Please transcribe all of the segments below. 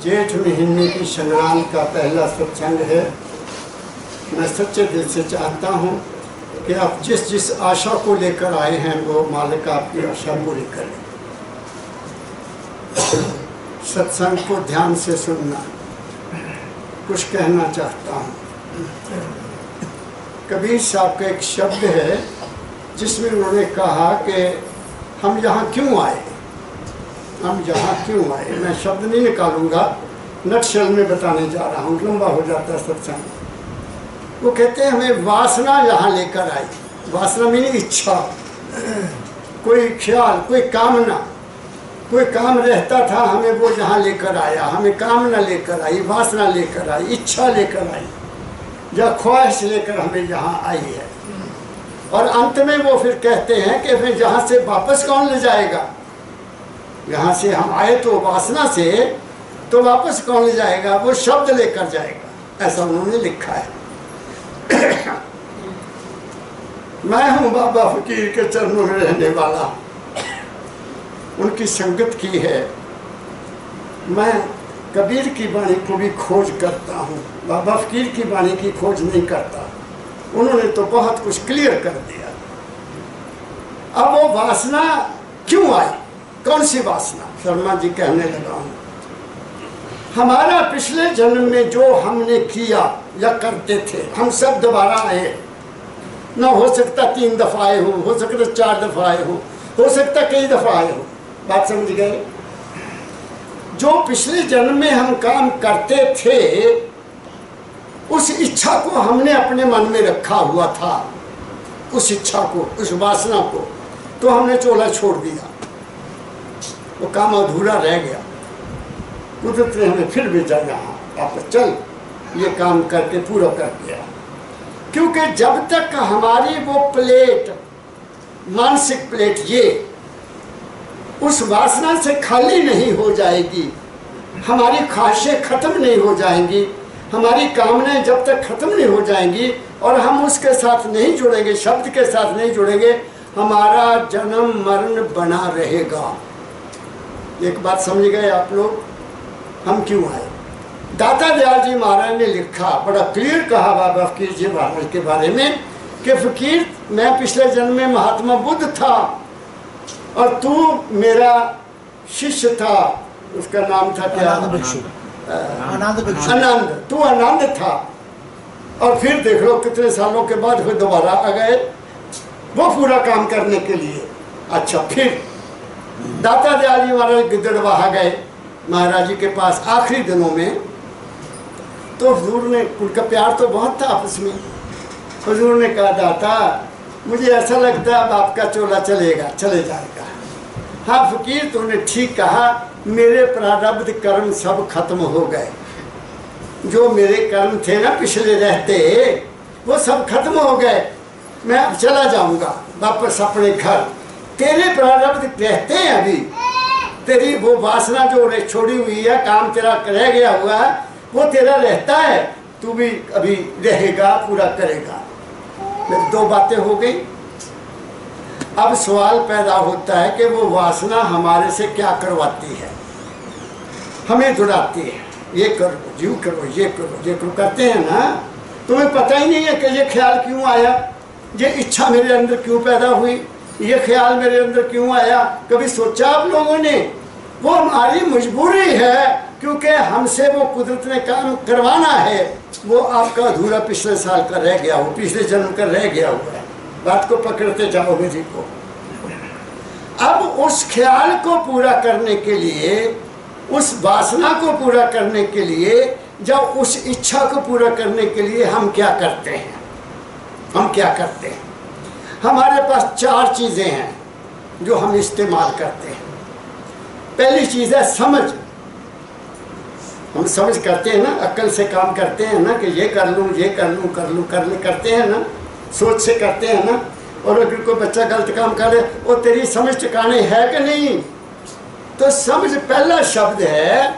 जेठ महीने की संक्रांत का पहला सत्संग है। मैं सच्चे दिल से चाहता हूँ कि आप जिस जिस आशा को लेकर आए हैं वो मालिक आपकी आशा पूरी करे। सत्संग को ध्यान से सुनना। कुछ कहना चाहता हूँ। कबीर साहब का एक शब्द है जिसमें उन्होंने कहा कि हम यहाँ क्यों आए, हम यहाँ क्यों आए। मैं शब्द नहीं निकालूंगा, नटशल में बताने जा रहा हूँ, लंबा हो जाता है सत्संग। वो कहते हैं हमें वासना यहाँ लेकर आई। वासना मीनी इच्छा, कोई ख्याल, कोई कामना, कोई काम रहता था हमें वो यहाँ लेकर आया। हमें कामना लेकर आई, वासना लेकर आई, इच्छा लेकर आई या ख्वाहिश लेकर हमें यहाँ आई है। और अंत में वो फिर कहते हैं कि फिर यहाँ से वापस कौन ले जाएगा। यहाँ से हम आए तो वासना से, तो वापस कौन ले जाएगा, वो शब्द लेकर जाएगा। ऐसा उन्होंने लिखा है। मैं हूँ बाबा फकीर के चरणों में रहने वाला, उनकी संगत की है। मैं कबीर की वाणी को भी खोज करता हूँ, बाबा फकीर की वाणी की खोज नहीं करता। उन्होंने तो बहुत कुछ क्लियर कर दिया। अब वो वासना क्यों आई, कौन सी वासना। शर्मा जी कहने लगा हूँ, हमारा पिछले जन्म में जो हमने किया या करते थे, हम सब दोबारा आए। ना हो सकता 3 दफा आए हो सकता 4 दफा आए हो सकता कई दफा आए हो। बात समझ गए। जो पिछले जन्म में हम काम करते थे, उस इच्छा को हमने अपने मन में रखा हुआ था। उस इच्छा को, उस वासना को तो हमने चोला छोड़ दिया, वो काम अधूरा रह गया। कुदरत ने हमें फिर भेजा यहाँ, आप चल ये काम करके पूरा कर दिया। क्योंकि जब तक हमारी वो प्लेट, मानसिक प्लेट, ये उस वासना से खाली नहीं हो जाएगी, हमारी ख्वाहिशें खत्म नहीं हो जाएंगी, हमारी कामनाएं जब तक खत्म नहीं हो जाएंगी और हम उसके साथ नहीं जुड़ेंगे, शब्द के साथ नहीं जुड़ेंगे, हमारा जन्म मरण बना रहेगा। एक बात समझ गए आप लोग, हम क्यों आए। दाता दयाल जी महाराज ने लिखा, बड़ा क्लियर कहा बाबा फकीर जी महाराज के बारे में कि फकीर, मैं पिछले जन्म में महात्मा बुद्ध था और तू मेरा शिष्य था। उसका नाम था क्या, आनंद। तू आनंद था। और फिर देख लो कितने सालों के बाद फिर दोबारा आ गए वो पूरा काम करने के लिए। अच्छा, फिर दाता दयाल जी महाराज गिद्दड़बाहा गए महाराज जी के पास आखिरी दिनों में। तो हुजूर ने, उनका प्यार तो बहुत था आपस में। हुजूर ने कहा, दाता मुझे ऐसा लगता है अब आपका चोला चलेगा, चले जाएगा। हाँ फकीर, तूने ठीक कहा, मेरे प्रारब्ध कर्म सब खत्म हो गए। जो मेरे कर्म थे ना पिछले रहते, वो सब खत्म हो गए। मैं अब चला जाऊंगा वापस अपने घर। तेरे प्रारब्ध रहते हैं अभी, तेरी वो वासना जो छोड़ी हुई है, काम तेरा रह गया हुआ है, वो तेरा रहता है। तू भी अभी रहेगा, पूरा करेगा। मेरी 2 बातें हो गई। अब सवाल पैदा होता है कि वो वासना हमारे से क्या करवाती है, हमें दुराती है। ये करो, यूँ करो, ये करो, ये करो, करते हैं ना। तुम्हें पता ही नहीं है कि ये ख्याल क्यों आया, ये इच्छा मेरे अंदर क्यों पैदा हुई, ये ख्याल मेरे अंदर क्यों आया। कभी सोचा आप लोगों ने। वो हमारी मजबूरी है, क्योंकि हमसे वो कुदरत ने काम करवाना है। वो आपका अधूरा पिछले साल का रह गया हो, पिछले जन्म का रह गया हुआ है। बात को पकड़ते जाओ मेरी को। अब उस ख्याल को पूरा करने के लिए, उस वासना को पूरा करने के लिए, जब उस इच्छा को पूरा करने के लिए हम क्या करते हैं, हम क्या करते हैं। हमारे पास 4 चीज़ें हैं जो हम इस्तेमाल करते हैं। पहली चीज़ है समझ। हम समझ करते हैं ना, अक्ल से काम करते हैं ना कि ये कर लूँ, ये कर लूँ, कर लूँ, करते हैं ना, सोच से करते हैं ना। और अगर कोई बच्चा गलत काम करे, वो तेरी समझ ठिकाने है कि नहीं। तो समझ पहला शब्द है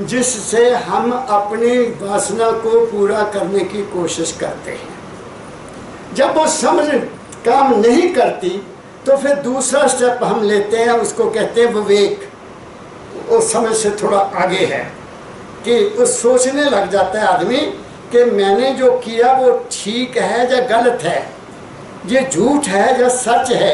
जिससे हम अपनी वासना को पूरा करने की कोशिश करते हैं। जब वो समझ काम नहीं करती तो फिर दूसरा स्टेप हम लेते हैं, उसको कहते हैं विवेक। वो समझ से थोड़ा आगे है। कि उस सोचने लग जाता है आदमी कि मैंने जो किया वो ठीक है या गलत है, ये झूठ है या सच है,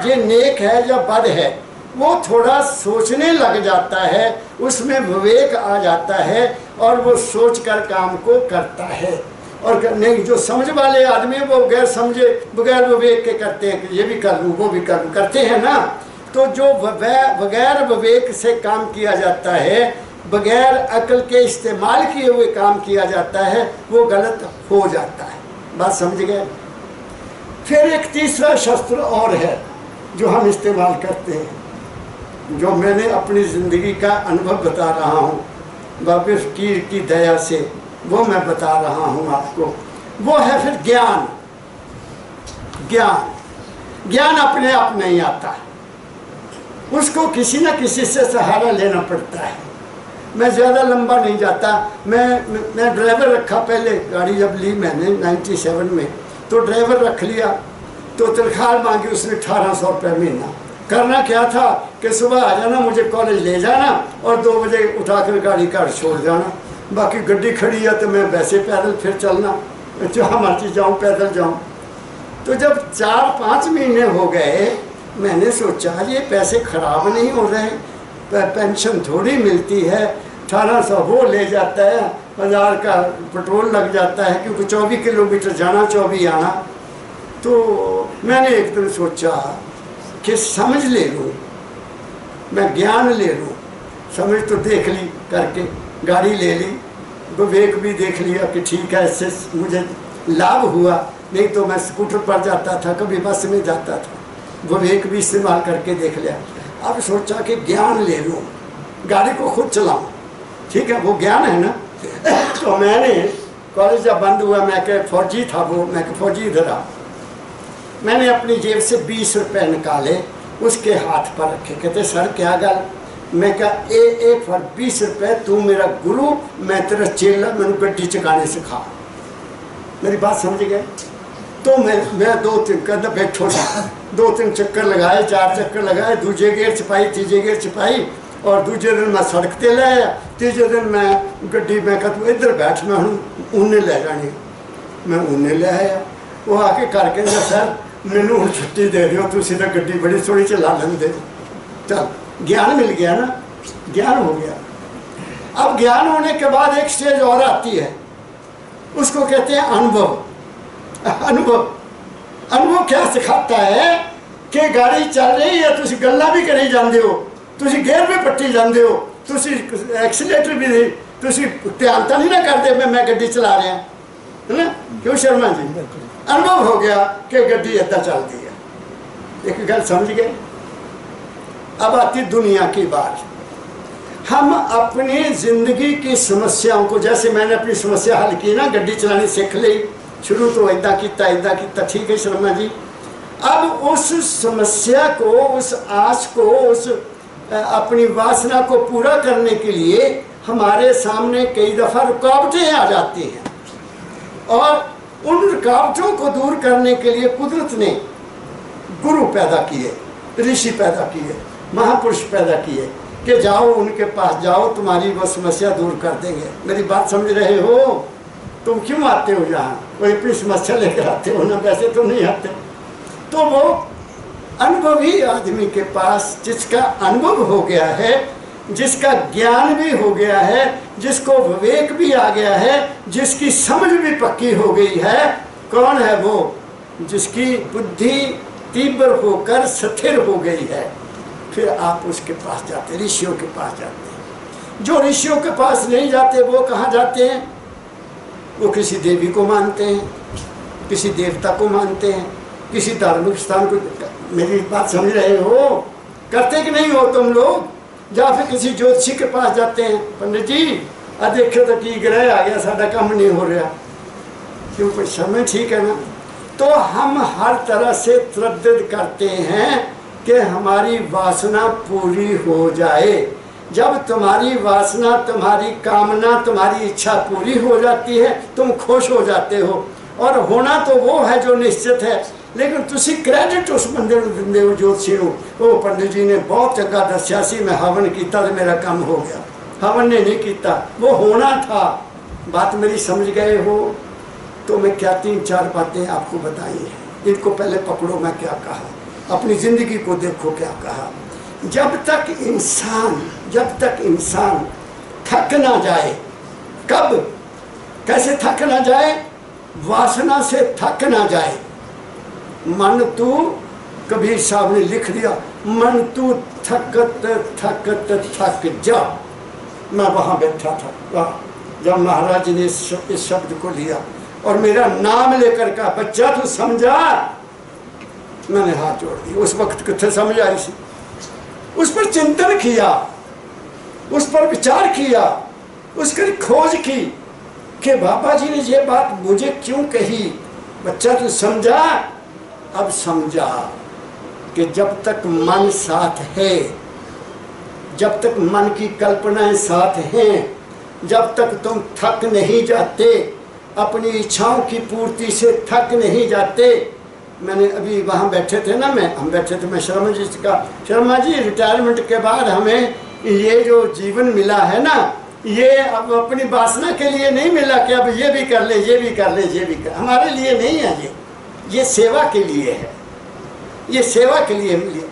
ये नेक है या बद है। वो थोड़ा सोचने लग जाता है, उसमें विवेक आ जाता है और वो सोच कर काम को करता है। और नहीं, जो समझ वाले आदमी वो गैर समझे बगैर विवेक के करते हैं कि ये भी कर लूँ वो भी कर लूँ, करते हैं ना। तो जो बगैर विवेक से काम किया जाता है, बगैर अकल के इस्तेमाल किए हुए काम किया जाता है, वो गलत हो जाता है। बात समझ गए। फिर एक तीसरा शस्त्र और है जो हम इस्तेमाल करते हैं, जो मैंने अपनी ज़िंदगी का अनुभव बता रहा हूँ, बाबा फकीर की दया से वो मैं बता रहा हूँ आपको। वो है फिर ज्ञान। ज्ञान अपने आप नहीं आता, उसको किसी न किसी से सहारा लेना पड़ता है। मैं ज़्यादा लंबा नहीं जाता। मैं ड्राइवर रखा, पहले गाड़ी जब ली मैंने 97 में, तो ड्राइवर रख लिया। तो तनख्वाह मांगी उसने 1800 रुपये महीना। करना क्या था कि सुबह आ जाना, मुझे कॉलेज ले जाना और 2 बजे उठाकर गाड़ी घर छोड़ जाना। बाकी गड्डी खड़ी है तो मैं वैसे पैदल फिर चलना, जहाँ मर्जी जाऊँ पैदल जाऊँ। तो जब 4-5 महीने हो गए, मैंने सोचा ये पैसे ख़राब नहीं हो रहे, पेंशन थोड़ी मिलती है, 1800 वो ले जाता है, 1000 का पेट्रोल लग जाता है, क्योंकि 24 किलोमीटर जाना 24 आना। तो मैंने एक दिन सोचा कि समझ ले लूँ, मैं ज्ञान ले लूँ। समझ तो देख ली करके, गाड़ी ले ली, विवेक भी देख लिया कि ठीक है इससे मुझे लाभ हुआ, नहीं तो मैं स्कूटर पर जाता था, कभी बस में जाता था। विवेक भी इस्तेमाल करके देख लिया। अब सोचा कि ज्ञान ले लूँ, गाड़ी को खुद चलाऊँ, ठीक है वो ज्ञान है ना। तो मैंने कॉलेज जब बंद हुआ, मैं क्या फौजी था वो, मैं क्या फौजी इधर आ, मैंने अपनी जेब से 20 रुपये निकाले, उसके हाथ पर रखे। कहते सर क्या गल? मैं क्या ए फॉर 20 रुपये, तू मेरा गुरु, मैं तेरा चेला, मैंने गड्डी चकाने सिखा। मेरी बात समझ गए? तो मैं 2-3 कदम बैठो था, 2-3 चक्कर लगाए, 4 चक्कर लगाए, दूजे गेर छपाई, तीजे गेर छपाई, और दूजे दिन मैं सड़क ते ले आया। तीजे दिन मैं गड्डी में तू इधर बैठ, मैं हूँ ऊने ले जानी, मैं ऊने ले आया। वो आके करके सर मैनू हूँ छुट्टी दे दियो, तुसी तो गड्डी बड़ी सोहनी चला लेंदे। चल ज्ञान मिल गया ना, ज्ञान हो गया। अब ज्ञान होने के बाद एक स्टेज और आती है, उसको कहते हैं अनुभव। अनुभव क्या सिखाता है कि गाड़ी चल रही है, तुसी गल्ला भी करी जाते हो, तुसी गेयर भी पट्टी जाते हो, तुसी एक्सीलेटर भी नहीं, तुसी ध्यान तो नहीं ना करते मैं गड्डी चला रहा है ना। क्यों शर्मा जी? अनुभव हो गया कि गड्डी इदा चलती है। एक गल समझ गए। अब आती दुनिया की बात। हम अपनी ज़िंदगी की समस्याओं को, जैसे मैंने अपनी समस्या हल की ना, गड्डी चलानी सीख ली, शुरू तो इदा किया, ठीक है शर्मा जी। अब उस समस्या को, उस आस को, उस अपनी वासना को पूरा करने के लिए हमारे सामने कई दफ़ा रुकावटें आ जाती हैं, और उन रुकावटों को दूर करने के लिए कुदरत ने गुरु पैदा किए, ऋषि पैदा किए, महापुरुष पैदा किए कि जाओ उनके पास जाओ, तुम्हारी वो समस्या दूर कर देंगे। मेरी बात समझ रहे हो? तुम क्यों आते हो यहाँ? कोई अपनी समस्या लेकर आते हो ना, वैसे तो नहीं आते। तो वो अनुभवी आदमी के पास, जिसका अनुभव हो गया है, जिसका ज्ञान भी हो गया है, जिसको विवेक भी आ गया है, जिसकी समझ भी पक्की हो गई है, कौन है वो? जिसकी बुद्धि तीव्र होकर स्थिर हो गई है। फिर आप उसके पास जाते, ऋषियों के पास जाते हैं। जो ऋषियों के पास नहीं जाते वो कहाँ जाते हैं? वो किसी देवी को मानते हैं, किसी देवता को मानते हैं, किसी धार्मिक स्थान को। मेरी बात समझ रहे हो? करते कि नहीं हो तुम लोग? या फिर किसी ज्योतिषी के पास जाते हैं, पंडित जी आ देखो तो की ग्रह आ गया, साडा काम नहीं हो रहा, क्यों? कोई समय ठीक है ना। तो हम हर तरह से तरद्दुद करते हैं कि हमारी वासना पूरी हो जाए। जब तुम्हारी वासना, तुम्हारी कामना, तुम्हारी इच्छा पूरी हो जाती है, तुम खुश हो जाते हो। और होना तो वो है जो निश्चित है, लेकिन तुसी क्रेडिट उस बंदे को दिंदे हो, ज्योतिषी को, वो पंडित जी ने बहुत चंगा दस्या सी, मैं हवन किया तो मेरा काम हो गया। हवन ने नहीं किया, वो होना था। बात मेरी समझ गए हो तो मैं क्या 3-4 बातें आपको बताई हैं, इनको पहले पकड़ो। मैं क्या कहा, अपनी ज़िंदगी को देखो क्या कहा। जब तक इंसान थक ना जाए, कब कैसे थक ना जाए, वासना से थक ना जाए। मन तू, कबीर साहब ने लिख दिया, मन तू थकत थकत थक जा। मैं वहाँ बैठा था, वहाँ जब महाराज ने इस शब्द को लिया और मेरा नाम लेकर कहा, बच्चा तू समझा, मैंने हाथ जोड़ दिया। उस वक्त कितने समझ आई सी, उस पर चिंतन किया, उस पर विचार किया, उसकी खोज की कि बाबा जी ने ये बात मुझे क्यों कही। बच्चा तू समझा, अब समझा कि जब तक मन साथ है, जब तक मन की कल्पनाएं साथ हैं, जब तक तुम थक नहीं जाते, अपनी इच्छाओं की पूर्ति से थक नहीं जाते। मैंने अभी वहाँ बैठे थे ना, हम बैठे थे, मैं शर्मा जी से कहा, शर्मा जी रिटायरमेंट के बाद हमें ये जो जीवन मिला है ना, ये अब अपनी वासना के लिए नहीं मिला कि अब ये भी कर ले, ये भी कर ले, ये भी कर, हमारे लिए नहीं है, ये सेवा के लिए है, ये सेवा के लिए मिली।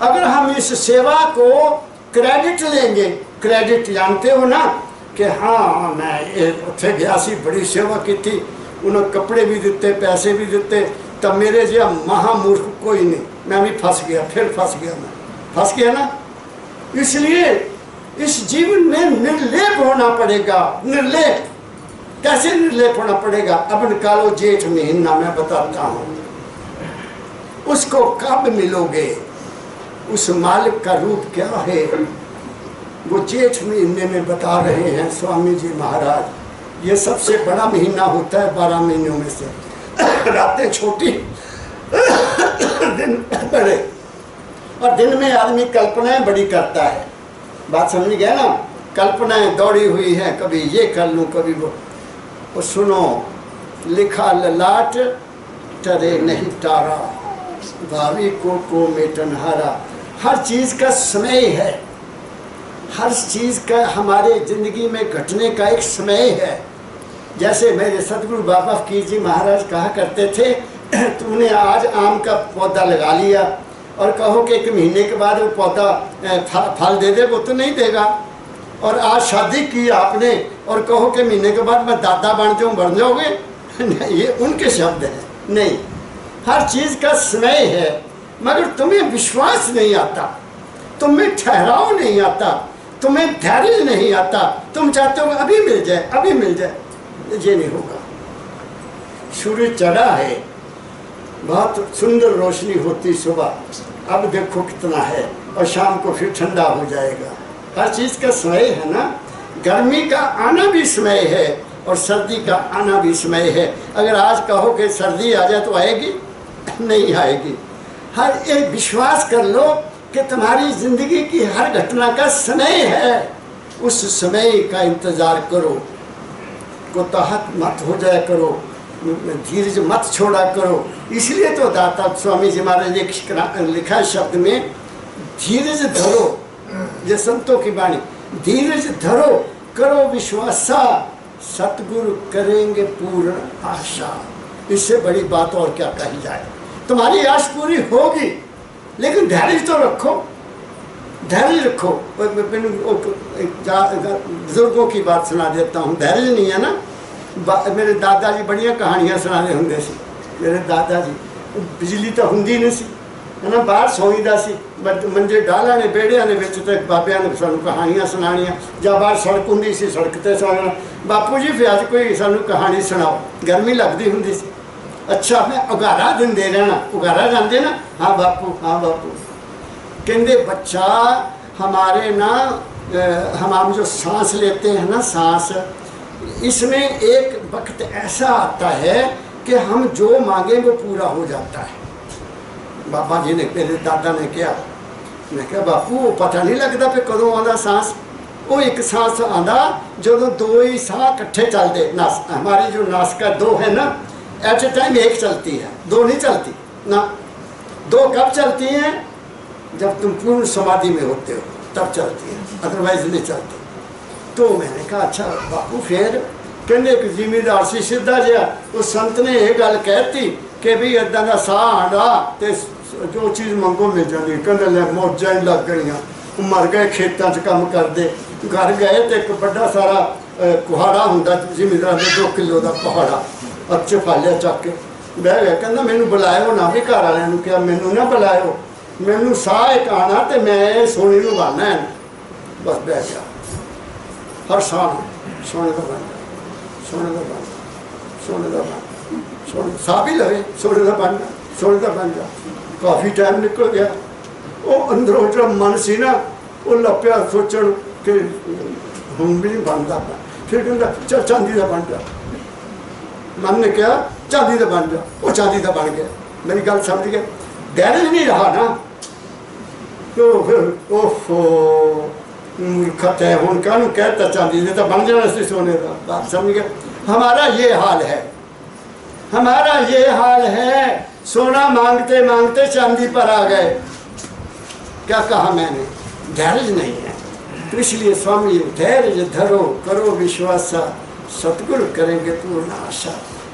अगर हम इस सेवा को क्रेडिट लेंगे, क्रेडिट जानते हो ना कि हाँ मैं ये उत्थे गया सी, बड़ी सेवा की थी, उन्होंने कपड़े भी दिते, पैसे भी दिते, तब मेरे जो महामूर्ख कोई नहीं, मैं भी फंस गया, फिर फंस गया, मैं फंस गया ना। इसलिए इस जीवन में निर्लेप होना पड़ेगा। निर्लेप कैसे निर्लेप होना पड़ेगा, अब निकालो जेठ महीना, मैं बताता हूँ उसको कब मिलोगे, उस मालिक का रूप क्या है, वो जेठ महीने में बता रहे हैं स्वामी जी महाराज। ये सबसे बड़ा महीना होता है 12 महीनों में से। रातें छोटी, दिन बड़े, और दिन में आदमी कल्पनाएं बड़ी करता है। बात समझ गया ना, कल्पनाएं दौड़ी हुई हैं, कभी ये कर लूँ, कभी वो सुनो, लिखा ललाट टरे नहीं तारा, भावी को मेटनहारा। हर चीज़ का समय है, हर चीज़ का हमारे ज़िंदगी में घटने का एक समय है। जैसे मेरे सतगुरु बाबा फकीर जी महाराज कहा करते थे, तुमने आज आम का पौधा लगा लिया और कहो कि 1 महीने के बाद वो पौधा फल दे दे, वो तो नहीं देगा। और आज शादी की आपने और कहो कि महीने के बाद मैं दादा बन जाओगे, ये उनके शब्द हैं। नहीं, हर चीज़ का समय है, मगर तुम्हें विश्वास नहीं आता, तुम्हें ठहराव नहीं आता, तुम्हें धैर्य नहीं आता। तुम चाहते हो अभी मिल जाए, अभी मिल जाए, ये नहीं होगा। सूर्य चढ़ा है, बहुत सुंदर रोशनी होती सुबह, अब देखो कितना है, और शाम को फिर ठंडा हो जाएगा। हर चीज़ का समय है ना। गर्मी का आना भी समय है और सर्दी का आना भी समय है। अगर आज कहो कि सर्दी आ जाए तो आएगी? नहीं आएगी। हर एक विश्वास कर लो कि तुम्हारी ज़िंदगी की हर घटना का समय है, उस समय का इंतज़ार करो, कोताहत मत हो जाया करो, धीरज मत छोड़ा करो। इसलिए तो दाता स्वामी जी महाराज ने लिखा शब्द में, धीरज धरो, ये संतों की वाणी, धीरज धरो, करो विश्वासा, सतगुरु करेंगे पूर्ण आशा। इससे बड़ी बात और क्या कही जाए। तुम्हारी आश पूरी होगी, लेकिन धैर्य तो रखो, धैर्य रखो। बुजुर्गों की बात सुना देता हूँ, धैर्य नहीं है ना। मेरे दादाजी बढ़िया कहानियाँ सुनाते होंगे सी। मेरे दादाजी, बिजली तो होंगी नहीं सी, है ना, बाहर सोईदा सी, मंजे डाला ने बेड़िया ने बिच तो बाबिया ने सानू कहानियाँ सुनानियाँ, ਜਾਂ बाहर सड़क होंगी सी, सड़क ते सोना, बापू जी फिर अज कोई सानू कहानी सुनाओ। गर्मी लगती होंगी सी, अच्छा मैं उगारा देंदे रहना, उगारा जाते ना, हाँ बापू, हाँ बापू। कहते बच्चा हमारे ना, हम जो सांस लेते हैं ना, सांस, इसमें एक वक्त ऐसा आता है कि हम जो मांगे वो पूरा हो जाता है। बाबा जी ने, मेरे दादा ने कहा, मैं क्या बापू वो पता नहीं लगता पे कदों आता सांस। वो एक सांस आता जो 2 ही साह इकट्ठे चलते, नस हमारी जो नासिका 2 है ना, एट ए टाइम एक चलती है, 2 नहीं चलती ना। 2 कब चलती हैं? जब तुम पूर्ण समाधि में होते हो तब चलती है, अदरवाइज नहीं चलती। तो मैंने कहा अच्छा बापू फिर? कहते एक जिमीदार से सीधा जहा, उस संत ने यह गल कहती कि भी इदा का साह आंदा तो जो चीज़ मंगो मिल जाती। कहते ले मौजा ही लग गई, मर गए खेतों च काम करते। घर गए तो एक बड़ा सारा कुहाड़ा होंगे जिमीदार ने 2 किलो का पहाड़ा अच्छे फालिया चक के बह गया। कहना मैनू बुलायो ना, भी घर वाले क्या मैनू ना बुलायो, मैनू साह एक आना तो मैं सोने को बहाना है। बस बह गया हर साह सोने का बन गया, सोने का बन गया, सोने का बन सोने साह भी लगे, सोने का बन गया, सोने का बन गया। काफ़ी टाइम निकल गया। वो अंदरों जो मन से ना वो लपया सोचण कि हम भी नहीं बनता। फिर कहता चल चांदी का बन गया। मन ने कहा चांदी का बन गया, वो चांदी का बन गया। मेरी गल समझ गया, धैर्य नहीं रहा ना तो फिर ओहो मूर्खत है, हूँ कहूँ कहता चांदी का तो बन जाना सी सोने का। बात समझ गया। हमारा ये हाल है, हमारा ये हाल है। सोना मांगते मांगते चांदी पर आ गए। क्या कहा मैंने? धैर्य नहीं है। तो इसलिए स्वामी धैर्य धरो, करो विश्वास, सतगुरु करेंगे पूर्ण आशा।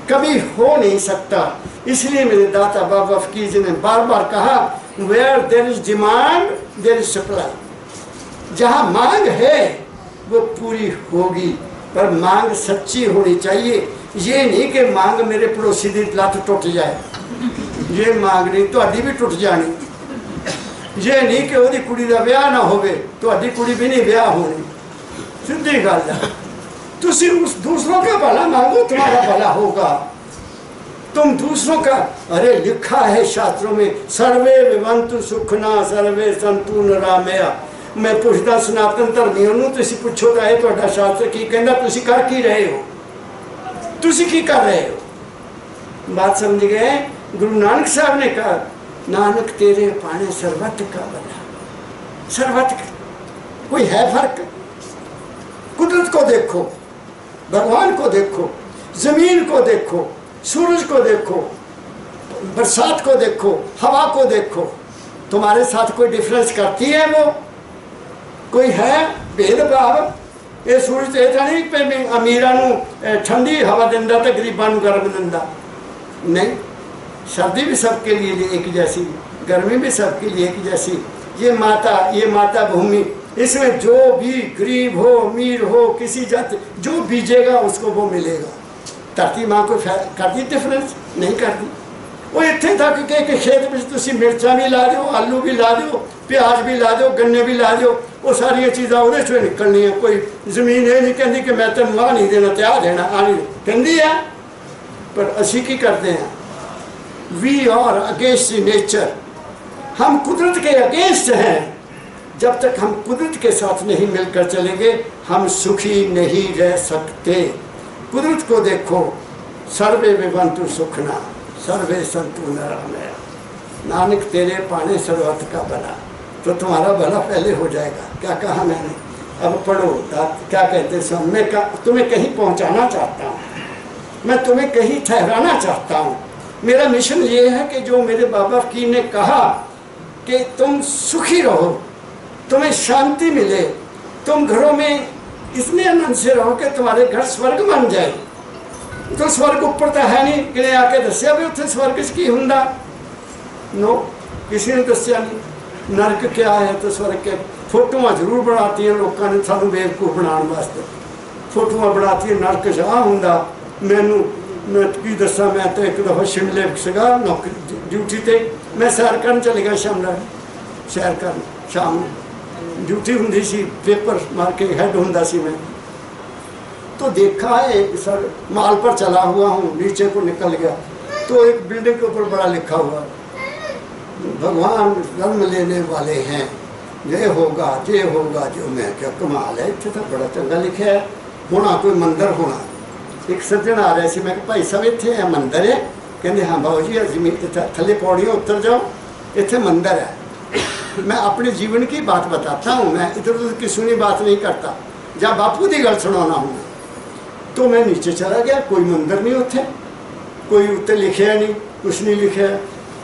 कभी हो नहीं सकता। इसलिए मेरे दाता बाबा फकीर जी ने बार बार कहा where there is demand there is supply. जहाँ मांग है वो पूरी होगी, पर मांग सच्ची होनी चाहिए। ये नहीं कि मांग मेरे पड़ोसी की लत टुट जाए, ये मांग नहीं, तुहाडी भी टुट जानी। ये नहीं कि वो कुड़ी का ब्याह ना होवे, तुहाडी कुड़ी भी नहीं ब्याह होनी। सीधी गल है। तुसी उस दूसरों का भला मांगो, तुम्हारा भला होगा। तुम दूसरों का, अरे लिखा है शास्त्रों में सर्वे विवंतु सुखना सर्वे संतु निरामया। मैं पुछदा सनातन धर्मियों नूं, तुसी पुछो तो है तुहाडा शास्त्र की कहंदा, तुसी कर की रहे हो, तुसी की कर रहे हो। बात समझ गए? गुरु नानक साहब ने कहा नानक तेरे पाने सर्वत का बना। सर्वत कोई है फर्क? कुदरत को देखो, भगवान को देखो, जमीन को देखो, सूरज को देखो, बरसात को देखो, हवा को देखो। तुम्हारे साथ कोई डिफरेंस करती है वो? कोई है भेदभाव? ये सूरज ऐसा नहीं पे अमीरां नूं ठंडी हवा दिंदा तो गरीबां नूं गर्म दिंदा। नहीं, सर्दी भी सबके लिए एक जैसी, गर्मी भी सबके लिए एक जैसी। ये माता भूमि, इसमें जो भी गरीब हो अमीर हो किसी जाति जो बीजेगा उसको वो मिलेगा। धरती माँ को करती डिफरेंस? नहीं करती। वो इतने तक कि खेत में तुम मिर्चा भी ला दो, आलू भी ला दो, प्याज भी ला दो, गन्ने भी ला दो, वो सारिया चीज़ा वो निकलनी है। कोई जमीन ये नहीं कहती कि मैं तेन आ नहीं देना ते आ देना, आ नहीं कहती है। पर असी की करते हैं? We are against nature. हम कुदरत के अगेंस्ट हैं। जब तक हम कुदरत के साथ नहीं मिलकर चलेंगे हम सुखी नहीं रह सकते। कुदरत को देखो, सर्वे विवंतु सुखना सर्वे संतु निरामया। नानक तेरे पाने सर्वत का भला, तो तुम्हारा भला पहले हो जाएगा। क्या कहा मैंने? अब पढ़ो क्या कहते हैं। मैं तुम्हें कहीं पहुंचाना चाहता हूँ, मैं तुम्हें कहीं ठहराना चाहता हूँ। मेरा मिशन ये है कि जो मेरे बाबा फकीर ने कहा कि तुम सुखी रहो, तुम्हें शांति मिले, तुम घरों में इतने आनंद से रहो कि तुम्हारे घर स्वर्ग बन जाए। तो स्वर्ग ऊपर तो है नहीं कि आके दसिया भी उत्थे स्वर्ग की हुंदा? नो, किसी ने दसिया नहीं। नरक क्या है तो स्वर्ग के फोटोआं जरूर बनाती हैं लोगों ने सानू बेवकूफ बनाने वास्ते। फोटोआं बनाती है नरक शाह हुंदा। मैं की दसा, मैं तो एक दफ़ा शिमले सीगा नौकरी ड्यूटी ते, मैं सैर करन चले गया शामला, सैर कर शाम ड्यूटी होंगी सी, पेपर मार के हैड होंदा सी। मैं तो देखा है सर माल पर चला हुआ हूँ, नीचे को निकल गया तो एक बिल्डिंग के ऊपर बड़ा लिखा हुआ भगवान जन्म लेने वाले हैं, ये होगा जो। मैं क्या कमाल है, इतने तो बड़ा चंगा लिखा है। होना कोई मंदिर होना। एक सज्जन आ रहे थे, मैं भाई साहब इतने मंदिर है? कहते हाँ बाबू जी जमीन थले पौड़ियों उतर जाओ, इतने मंदिर है। मैं अपने जीवन की बात बताता हूँ, मैं इधर उधर की सुनी बात नहीं करता। जब बापू की गल सुनाना हूँ तो मैं नीचे चला गया, कोई मंदिर नहीं उत्थे, कोई उत्ते लिखा नहीं, कुछ नहीं लिखा।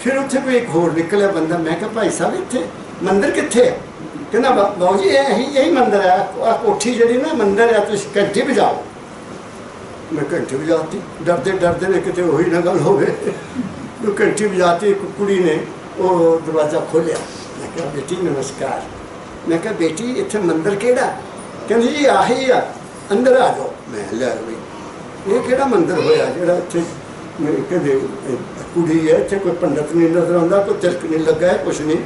फिर उत्थे कोई एक होर निकलिया बंदा। मैं कहा भाई साहब इतने मंदिर कितने है? कहना बाबू जी यही मंदिर है, आ कोठी जी ना मंदिर है, तुम घंटी बजाओ। मैं घंटी बजाती, डरते डरते ने कितने वही ना गल हो गए। घंटी बजाती, एक कुड़ी ने वो दरवाजा खोलिया। मैं कहा बेटी नमस्कार। मैं कहा बेटी इतने मंदिर केड़ा? कहती जी आही आ, अंदर आ जाओ। मैं लिया बई ये केड़ा मंदिर होया जो इतने कहते कुड़ी है, इतने कोई पंडित नहीं नजर आता, कोई तिलक नहीं लगा है, कुछ नहीं।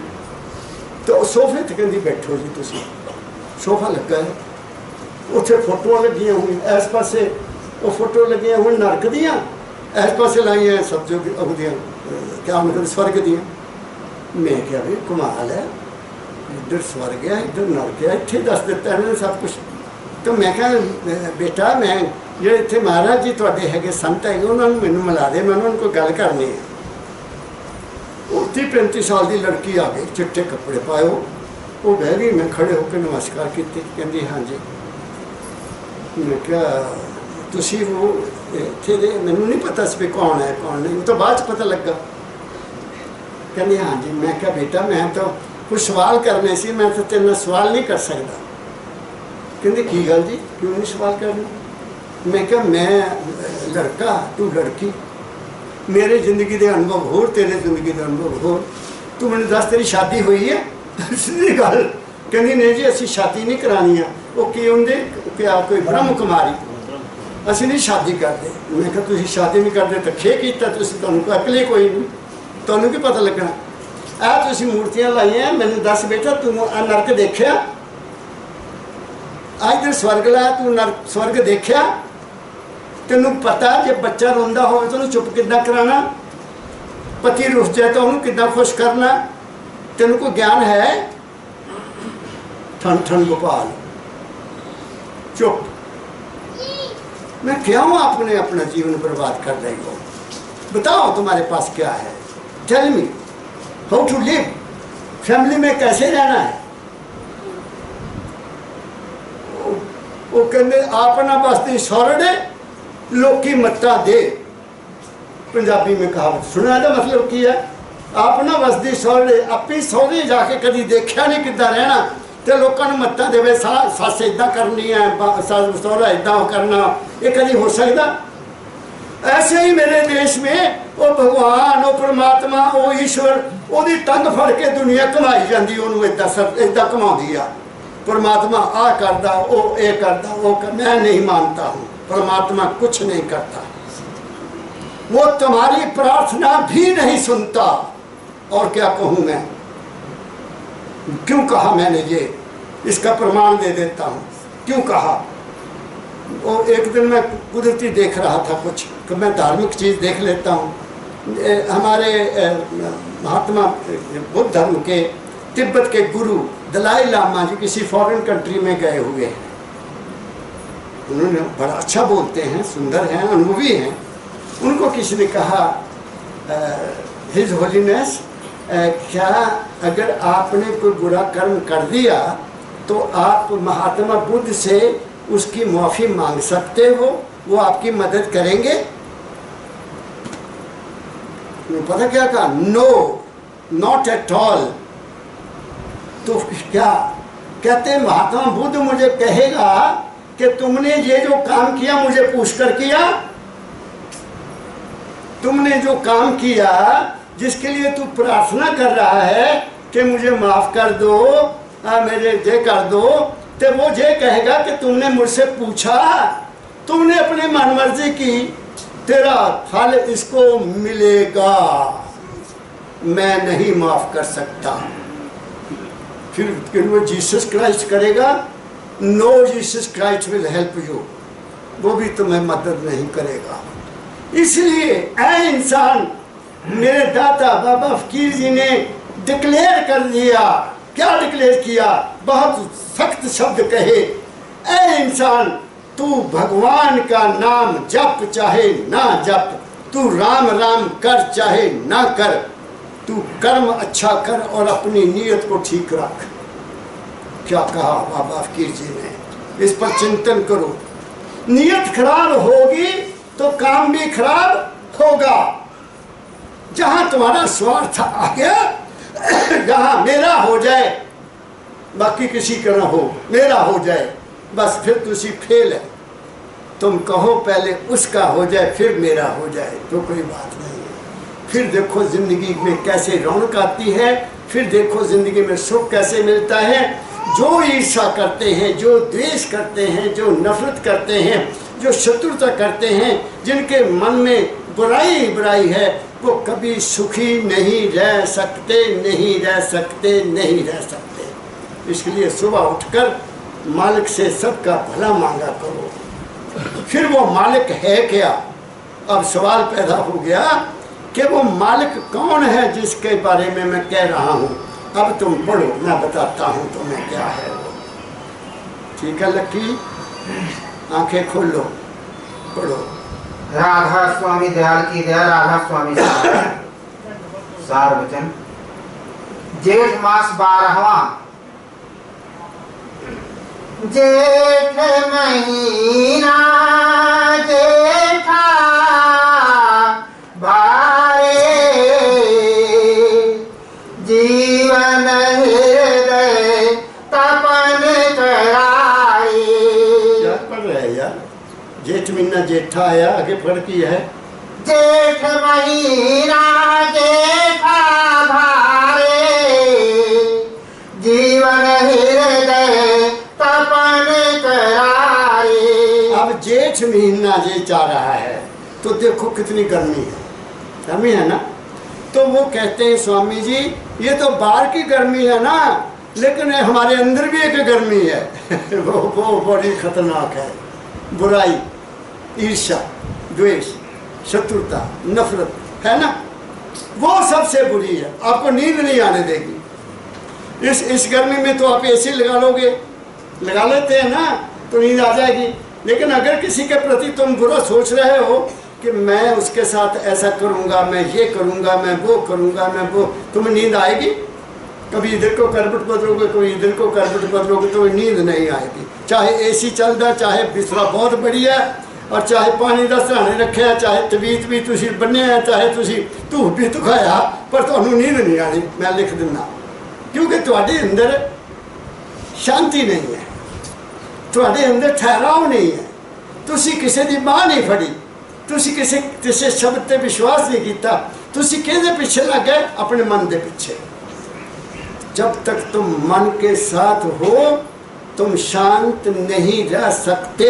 तो सोफे ते कहती बैठो जी, तुम सोफा लगा है, उत्थे फोटोआं लगियां हुई, इस पासे वो फोटो लगियां हुई नरक दियां, इस पासे लाइया सब्जो दियां क्या मतलब स्वर्ग दियां। मैं क्या भी कमाल है, इधर स्वर्ग है इधर नरक है, इत्थे दस दिता इन्होंने सब कुछ। तो मैं क्या बेटा मैं जो इतने महाराज जी तुहाडे है संत है उन्होंने मैनू मिला दे, मैं उन्होंने कोई गल करनी है। 30-35 साल की लड़की आ गई, चिट्टे कपड़े पाए, वो बह गई। मैं खड़े होकर नमस्कार की, कहती हाँ जी। मैं क्या तुसी वो इत्थे दे? मैनू नहीं पता सी कौन है कौन नहीं, तो बाद पता लगा। कहती हाँ जी। मैं क्या बेटा मैं तो कुछ सवाल करने से, मैं तो तेरे सवाल नहीं कर सकता। कहती की गल जी, क्यों नहीं सवाल करना? मैं क्या मैं लड़का तू लड़की, मेरे जिंदगी के अनुभव हो, तेरे जिंदगी के अनुभव हो, तू मैंने दस तेरी शादी हुई है? सीधी गल। कहती नहीं जी असी शादी नहीं करानी है। वो की होंगे क्या कोई ब्रह्म कुमारी, असी नहीं शादी करते। मैं क्या तुम शादी नहीं करते तो खे किया, तुम अकल ही कोई नहीं, तुम्हें की पता लगना। आ तुम मूर्तियां लाइया, मैंने दस बेटा तू नरक देखिया? इधर स्वर्ग लाया, तू नरक स्वर्ग देखिया? तेनों पता जे बच्चा रोंदा हो तो चुप किदा कराना, पति रुस जाए तो उन्होंने किदा खुश करना, तेनों को ज्ञान है? ठन ठन गोपाल चुप। मैं क्यों आपने अपना जीवन बर्बाद कर रही हो? बताओ तुम्हारे पास क्या है? Tell me how to live, family में कैसे रहना है? वो कहते अपना बस्ती सौरड़े लोकी मत्ता दे। पंजाबी में कहावत सुना था, मतलब की है अपना बस्ती सौरड़े, अपनी सौरे जाके कभी देखा नहीं किदा रहना, तो लोगों ने मत्ता देवे सस इदा करनी है, सौरा इदा करना, ये कभी हो सकता? ऐसे ही मेरे देश में वो भगवान वो परमात्मा वो ईश्वर ओदी टंग फड़ के दुनिया कमाई जाती, उन्होंने इदा कमाती आ। परमात्मा आ करता वो ये करता वो कर, मैं नहीं मानता हूँ परमात्मा कुछ नहीं करता, वो तुम्हारी प्रार्थना भी नहीं सुनता। और क्या कहूँ मैं, क्यों कहा मैंने ये, इसका प्रमाण दे देता हूँ क्यों कहा। वो एक दिन मैं कुदरती देख रहा था कुछ, कि मैं धार्मिक चीज़ देख लेता हूँ। हमारे महात्मा बुद्ध धर्म के तिब्बत के गुरु दलाई लामा जी किसी फॉरेन कंट्री में गए हुए हैं, उन्होंने बड़ा अच्छा बोलते हैं, सुंदर हैं, अनुभवी हैं। उनको किसी ने कहा हिज होलीनेस क्या अगर आपने कोई बुरा कर्म कर दिया तो आप महात्मा बुद्ध से उसकी माफ़ी मांग सकते हो, वो आपकी मदद करेंगे? पता क्या कहा? No not at all. तो क्या कहते महात्मा बुद्ध मुझे कहेगा कि तुमने ये जो काम किया मुझे पूछ कर किया, तुमने जो काम किया जिसके लिए तू प्रार्थना कर रहा है कि मुझे माफ कर दो, मेरे ये कर दो, तो वो ये कहेगा कि तुमने मुझसे पूछा, तुमने अपनी मनमर्जी की, तेरा फल इसको मिलेगा, मैं नहीं माफ कर सकता। फिर वो जीसस क्राइस्ट करेगा? Know Jesus Christ will help you, वो भी तुम्हें मदद नहीं करेगा। इसलिए ऐ इंसान, मेरे दादा बाबा फकीर जी ने डिक्लेयर कर दिया। क्या डिक्लेयर किया? बहुत सख्त शब्द कहे, ऐ इंसान तू भगवान का नाम जप चाहे ना जप, तू राम राम कर चाहे ना कर, तू कर्म अच्छा कर और अपनी नीयत को ठीक रख। क्या कहा बाबा फकीर जी ने? इस पर चिंतन करो। नीयत खराब होगी तो काम भी खराब होगा। जहां तुम्हारा स्वार्थ आ गया, जहां मेरा हो जाए, बाकी किसी का ना हो, मेरा हो जाए बस, फिर तुसी फेल है। तुम कहो पहले उसका हो जाए फिर मेरा हो जाए तो कोई बात नहीं है। फिर देखो ज़िंदगी में कैसे रौनक आती है, फिर देखो ज़िंदगी में सुख कैसे मिलता है। जो ईर्ष्या करते हैं, जो द्वेष करते हैं, जो नफरत करते हैं, जो शत्रुता करते हैं, जिनके मन में बुराई बुराई है, वो कभी सुखी नहीं रह सकते, नहीं रह सकते, नहीं रह सकते। इसलिए सुबह उठकर मालिक से सबका भला मांगा करो। फिर वो मालिक है क्या? अब सवाल पैदा हो गया कि वो मालिक कौन है जिसके बारे में मैं कह रहा हूँ। अब तुम पढ़ो, मैं बताता हूँ तुम्हें क्या है वो। ठीक है लक्की, आंखें खोलो, पढ़ो। राधा स्वामी दयाल की दया। राधा स्वामी सार वचन। जेठ मास 12वां। जेठ महीना जेठा भारे, जीवन हृदय तपन कराए। क्या पढ़ रहे हैं यार? जेठ महीना जेठा आया, आगे पढ़ की है। जेठ महीना जेठा भारे, जीवन हृदय तपन करारे। अब जेठ महीना जे जा रहा है तो देखो कितनी गर्मी है, गर्मी है ना। तो वो कहते हैं स्वामी जी ये तो बाहर की गर्मी है ना, लेकिन हमारे अंदर भी एक गर्मी है वो बड़ी खतरनाक है। बुराई, ईर्ष्या, द्वेष, शत्रुता, नफरत है ना, वो सबसे बुरी है। आपको नींद नहीं आने देगी। इस गर्मी में तो आप एसी लगा लोगे, लगा लेते हैं ना, तो नींद आ जाएगी। लेकिन अगर किसी के प्रति तुम बुरा सोच रहे हो कि मैं उसके साथ ऐसा करूँगा, मैं ये करूँगा, मैं वो करूँगा, मैं वो, तुम्हें नींद आएगी? कभी इधर को करवट बदलोगे, कभी इधर को करवट बदलोगे तो नींद नहीं आएगी। चाहे एसी चल रहा, चाहे बिस्तरा बहुत बढ़िया है, और चाहे पानी का सराहने रखे है, चाहे तबीयत भी तुसी बने है, चाहे तुसी धूप भी तुखाया, पर तुहानू नींद नहीं आनी, मैं लिख दिना। क्योंकि तुहाडे अंदर शांति नहीं है, तुहाडे अंदर ठहराव नहीं है। तुसी किसी की बाह नहीं फड़ी, तुसी किसी शब्द ते विश्वास नहीं किया, तुसी किहदे पीछे लग गए? अपने मन के पीछे। जब तक तुम मन के साथ हो तुम शांत नहीं रह सकते।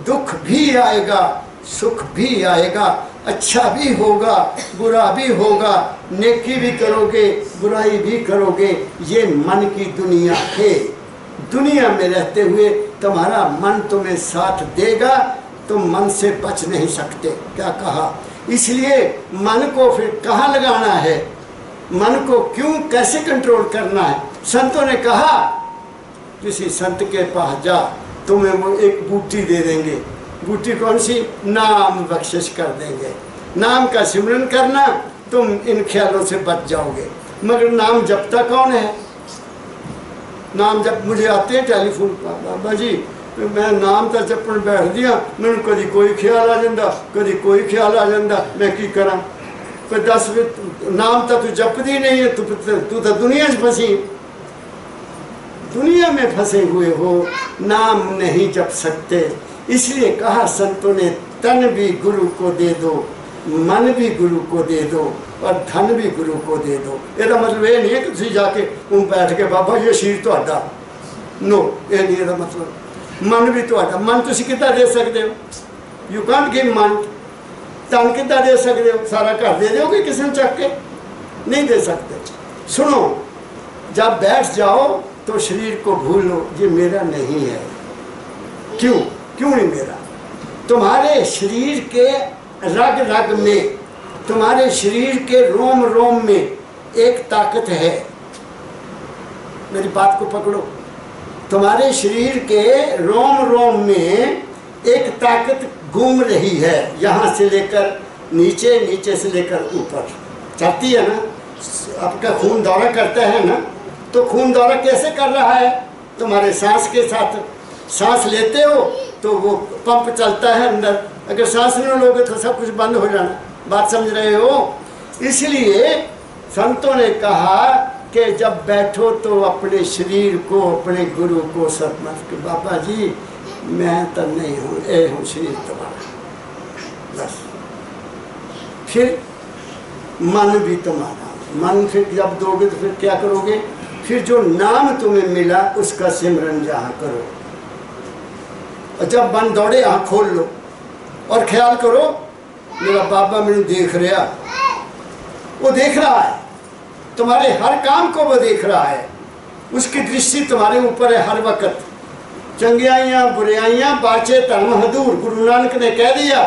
दुख भी आएगा, सुख भी आएगा, अच्छा भी होगा, बुरा भी होगा, नेकी भी करोगे, बुराई भी करोगे। ये मन की दुनिया है। दुनिया में रहते हुए तुम्हारा मन तुम्हें साथ देगा, तुम मन से बच नहीं सकते। क्या कहा? इसलिए मन को फिर कहाँ लगाना है, मन को क्यों कैसे कंट्रोल करना है? संतों ने कहा किसी संत के पास जा, तुम्हें वो एक बूटी दे देंगे। बूटी कौन सी? नाम बख्शिश कर देंगे। नाम का सिमरन करना, तुम इन ख्यालों से बच जाओगे। मगर नाम जपता कौन है? नाम जप मुझे आते हैं टेलीफोन पर, बाबा जी मैं नाम तो जपन बैठ दिया, मैंने कभी कोई ख्याल आ जाता, कभी कोई ख्याल आ जाता, मैं की करा? कोई 10 नाम तो तू जपदी नहीं है, तू तो दुनिया में फंसी, दुनिया में फंसे हुए हो, नाम नहीं जप सकते। इसलिए कहा संतों ने तन भी गुरु को दे दो, मन भी गुरु को दे दो, और धन भी गुरु को दे दो। ਇਹਦਾ मतलब ये नहीं है कि तुम जाके बैठ के बाबा ये शीर ਤੁਹਾਡਾ, नो ये नहीं ਇਹਦਾ मतलब। मन भी ਤੁਹਾਡਾ, मन ਤੁਸੀਂ ਕਿੱਦਾਂ ਦੇ ਸਕਦੇ ਹੋ? यू कांट गिव मन। धन कितना दे सकते हो? सारा घर दे दोगे किसी ने चक के? नहीं दे सकते। सुनो, जब बैठ जाओ तो शरीर को भूलो, ये मेरा नहीं है। क्यों? क्यों नहीं मेरा? तुम्हारे शरीर के रग रग में, तुम्हारे शरीर के रोम रोम में एक ताकत है। मेरी बात को पकड़ो। तुम्हारे शरीर के रोम रोम में एक ताकत घूम रही है, यहाँ से लेकर नीचे, नीचे से लेकर ऊपर चलती है ना। आपका खून दौरा करता है ना, तो खून दौरा कैसे कर रहा है? तुम्हारे सांस के साथ। सांस लेते हो तो वो पंप चलता है अंदर, अगर सांस नहीं लोगे तो सब कुछ बंद हो जाना। बात समझ रहे हो? इसलिए संतों ने कहा के जब बैठो तो अपने शरीर को, अपने गुरु को समर्पित कि बाबा जी मैं तो नहीं हूँ, ये हूँ शरीर तुम्हारा, बस। फिर मन भी तुम्हारा, मन फिर जब दोगे तो फिर क्या करोगे? फिर जो नाम तुम्हें मिला उसका सिमरन जहाँ करो। और जब मन दौड़े आँख खोल लो और ख्याल करो मेरा बाबा मैंने देख रहा, वो देख रहा है, तुम्हारे हर काम को वो देख रहा है, उसकी दृष्टि तुम्हारे ऊपर है हर वक्त। चंगियाइयाँ बुराइयाँ बाचे धर्म हदूर, गुरु नानक ने कह दिया,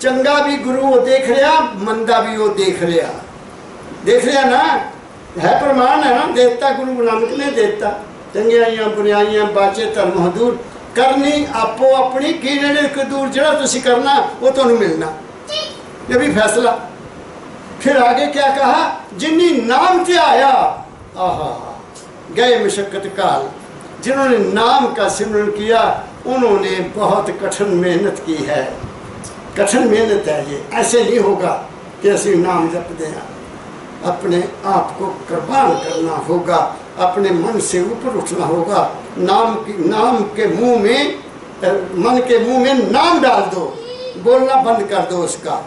चंगा भी गुरु वो देख रहा, मंदा भी वो देख रहा ना, है प्रमाण है ना, देता गुरु नानक ने देता। चंगियाइयाँ बुराइयाँ बाचे धर्म हदूर, करनी आपो अपनी की नेड़े दूर, जरा तुसी करना वो तुम्हें मिलना, ये भी फैसला। फिर आगे क्या कहा? जिन्नी नाम ते आया, आहा गए मशक्कत काल, जिन्होंने नाम का सिमरन किया उन्होंने बहुत कठिन मेहनत की है। कठिन मेहनत है ये, ऐसे नहीं होगा कि ऐसे नाम जप दें। अपने आप को कुर्बान करना होगा, अपने मन से ऊपर उठना होगा। नाम के मुंह में, मन के मुंह में नाम डाल दो, बोलना बंद कर दो उसका।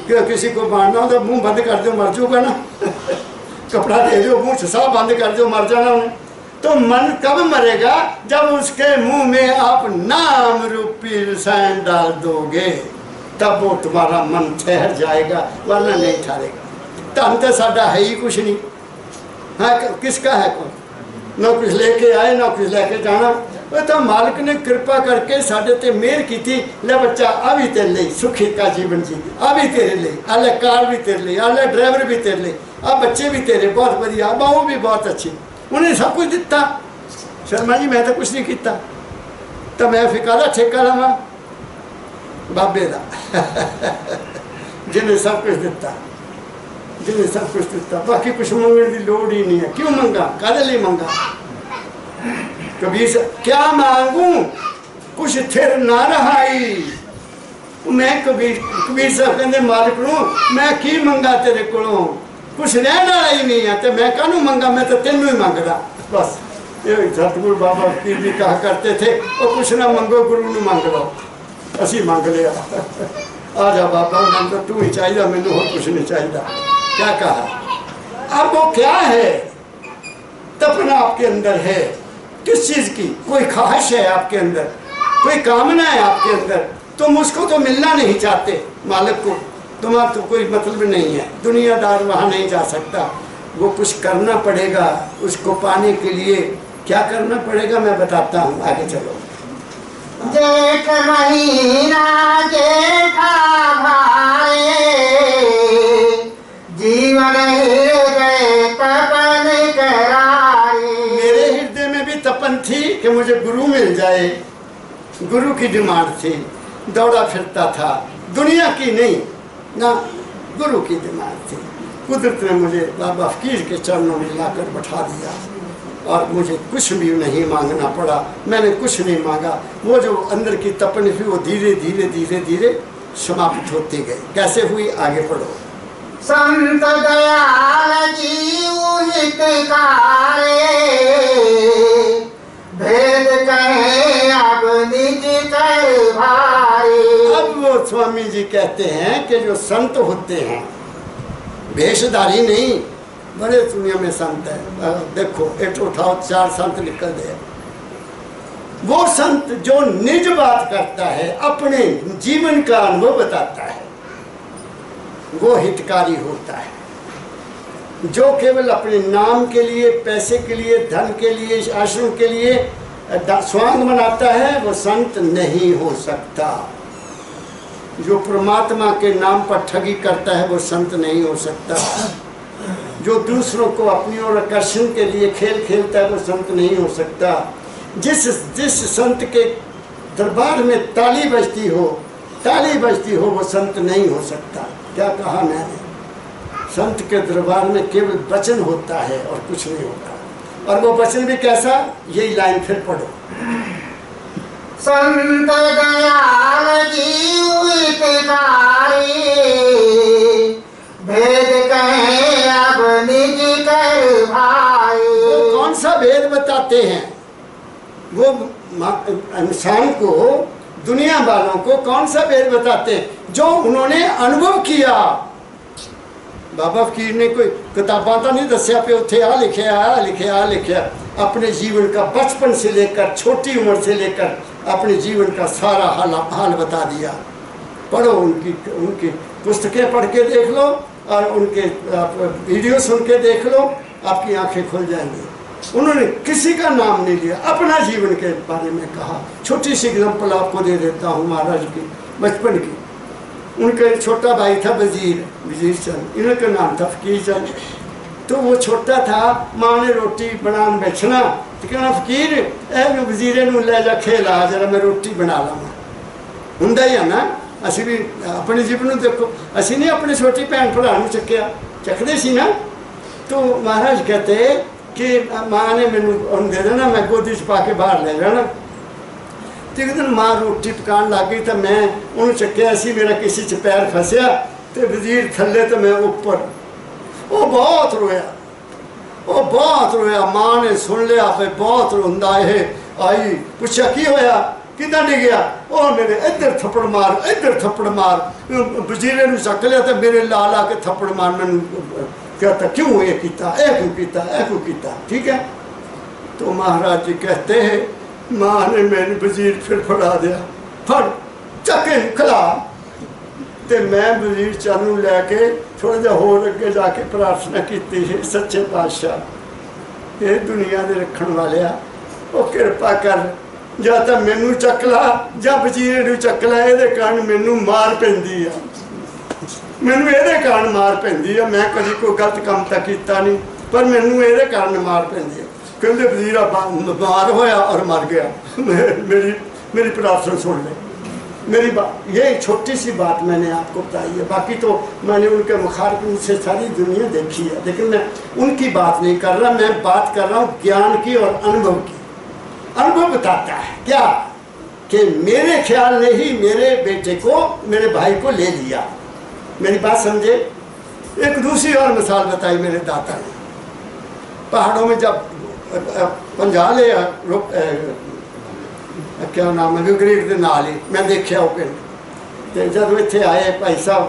क्यों किसी को मारना हो तो मुंह बंद कर दो, मर जाऊगा ना कपड़ा दे दो, मुंह सब बंद कर दो, मर जाना उन्हें। तो मन कब मरेगा? जब उसके मुंह में आप नाम रूपी रसायन डाल दोगे, तब वो तुम्हारा मन ठहर जाएगा, वरना नहीं ठहरेगा। धन तो साडा है ही कुछ नहीं, हाँ किसका है कौन? ना कुछ लेके आए ना कुछ लेके जाना। वो तो मालिक ने कृपा करके साढ़े ते मेहर की थी, ले बच्चा अभी तेरे लिए सुखी का जीवन जी, अभी तेरे लिए, अले कार भी तेरे लिए, अले ड्राइवर भी तेरे लिए, अब बच्चे भी तेरे बहुत बढ़िया, बहू भी बहुत अच्छी, उन्हें सब कुछ दिता। शर्मा जी मैं तो कुछ नहीं किया, तो मैं फिकारा ठेका लवा बाबे का जिन्हें सब कुछ दिता, जिन्हें सब कुछ दिता, बाकी कुछ मंगने की लोड़ ही नहीं है। क्यों मंगा? कादे लिए मंगा? कबीर से क्या मांगू कुछ थिर ना रहाई। मैं कबीर साहब कहते मालिक नूं मैं की मंगा तेरे कोलों, कुछ रहने वाला ही नहीं है, तो मैं कानू मंगा, मैं तो तेनू ही मंगदा बस। ये सतगुरु बाबा फकीर भी कहा करते थे, और कुछ ना मंगो गुरु नूं मंग लो, असी मंग लिया। आ जा बाबा मैं तो तू ही चाहिए, मैनू और कुछ नहीं चाहिए। क्या कहा? अब वो क्या है? तपना आपके अंदर है, किस चीज की? कोई ख्वाहिश है आपके अंदर, कोई कामना है आपके अंदर, तुम उसको तो मिलना नहीं चाहते मालिक को, तुम्हारा तो कोई मतलब नहीं है। दुनियादार वहाँ नहीं जा सकता, वो कुछ करना पड़ेगा उसको पाने के लिए। क्या करना पड़ेगा मैं बताता हूँ, आगे चलो। जेठ महीना जेठा भाए, जीवन हृदय तपन करारे। मेरे हृदय में भी तपन थी कि मुझे गुरु मिल जाए, गुरु की डिमांड थी। दौड़ा फिरता था, दुनिया की नहीं ना, गुरु की डिमांड थी। कुदरत ने मुझे बाबा फकीर के चरणों में लाकर बैठा दिया और मुझे कुछ भी नहीं मांगना पड़ा, मैंने कुछ नहीं मांगा। वो जो अंदर की तपन थी वो धीरे धीरे धीरे धीरे समाप्त होती गई। कैसे हुई? आगे पढ़ो। संत दयाल जीव हितकारे, भेद कहे अब निज कर भाई। अब वो स्वामी जी कहते हैं कि जो संत होते हैं, भेषधारी नहीं, बड़े दुनिया में संत है। देखो एट उठाओ 4 संत निकल गए। वो संत जो निज बात करता है, अपने जीवन का अनुभव बताता है, वो हितकारी होता है। जो केवल अपने नाम के लिए, पैसे के लिए, धन के लिए, आश्रम के लिए स्वांग मनाता है, वो संत नहीं हो सकता। जो परमात्मा के नाम पर ठगी करता है वो संत नहीं हो सकता। जो दूसरों को अपनी ओर आकर्षण के लिए खेल खेलता है वो संत नहीं हो सकता। जिस संत के दरबार में ताली बजती हो वो संत नहीं हो सकता। क्या कहा मैंने? संत के दरबार में केवल वचन होता है और कुछ नहीं होता। और वो वचन भी कैसा? यही लाइन फिर पढ़ो। संत दयाल जीव हितकारी, भेद कहे अब निज कर भाई। बताते हैं, वो इंसान को, दुनिया वालों को कौन सा वेद बताते हैं? जो उन्होंने अनुभव किया। बाबा फकीर ने कोई किताबां तो नहीं दसिया पे उत्थे आ लिखिया आ लिखिया आ लिखिया। अपने जीवन का बचपन से लेकर छोटी उम्र से लेकर अपने जीवन का सारा हाल बता दिया। पढ़ो, उनकी पुस्तकें पढ़ के देख लो और उनके वीडियो सुन के देख लो, आपकी आंखें खुल जाएंगी। उन्होंने किसी का नाम नहीं लिया, अपना जीवन के बारे में कहा। छोटी सी एग्जाम्पल आपको दे देता हूँ महाराज की बचपन की। उनका छोटा भाई था वजीर चंद, इनका नाम था फकीर चंद। तो वो छोटा था, माँ ने रोटी बनाने बैठना तो कहना फकीर ए वजीरे नूं लै जा खेला जरा मैं रोटी बना लवां। हुंदा ही है ना, असीं भी अपने जीवन में देखो, असीं नहीं अपने छोटी भैन भरा नूं चकते सी ना। तो महाराज कहते कि माँ ने मैनू दे देना, मैं गोदी च पा के बाहर ले जाना। तो एक दिन माँ रोटी पकान लग गई तो मैं उन्होंने चक्या सी, मेरा किसी च पैर फसिया तो वजीर थले तो मैं उपर। वो बहुत रोया। माँ ने सुन लिया पे बहुत रोंदा है। आई पूछा की होया, किदा डिगया? ओ मेरे इधर थप्पड़ मार। वजीरे नूं चक लिया तो मेरे ला ला के थप्पड़ मार। मैनू कहता क्यों ये क्यों कीता? ठीक है। तो महाराज जी कहते हैं माँ ने मैंने वजीर फिर फड़ा दिया, फड़ चके खिला। तो मैं वजीर चंद नूं लैके थोड़ा जिहा होर अगे जाके प्रार्थना की, सच्चे पातशाह ये दुनिया दे रखण वालिया वो किरपा कर, या तो मैनू चक ला या वजीरे नूं चक ला। ये कारण मैनू मार पैंदी आ, मैनू ये कारण मार पैंदी आ। मैं कभी कोई गलत काम तो किया नहीं, पर मैनू ये कारण मार पैंदी है। कहते वजीरा बीमार होया और मर गया। मेरी प्रार्थना सुन ले। मेरी बात, ये छोटी सी बात मैंने आपको बताई है। बाकी तो मैंने उनके मुखारबिन से सारी दुनिया देखी है, लेकिन मैं उनकी बात नहीं कर रहा। मैं बात कर रहा हूँ ज्ञान की और अनुभव की। अनुभव बताता है क्या कि मेरे ख्याल ने ही मेरे बेटे को, मेरे भाई को ले लिया। मेरी बात समझे। एक दूसरी और मिसाल बताई मेरे दादा ने। पहाड़ों में जब पंजाले क्या नाम है ग्रीक के नाल ही मैं देखा वो पिंड। तो जब इतने आए भाई साहब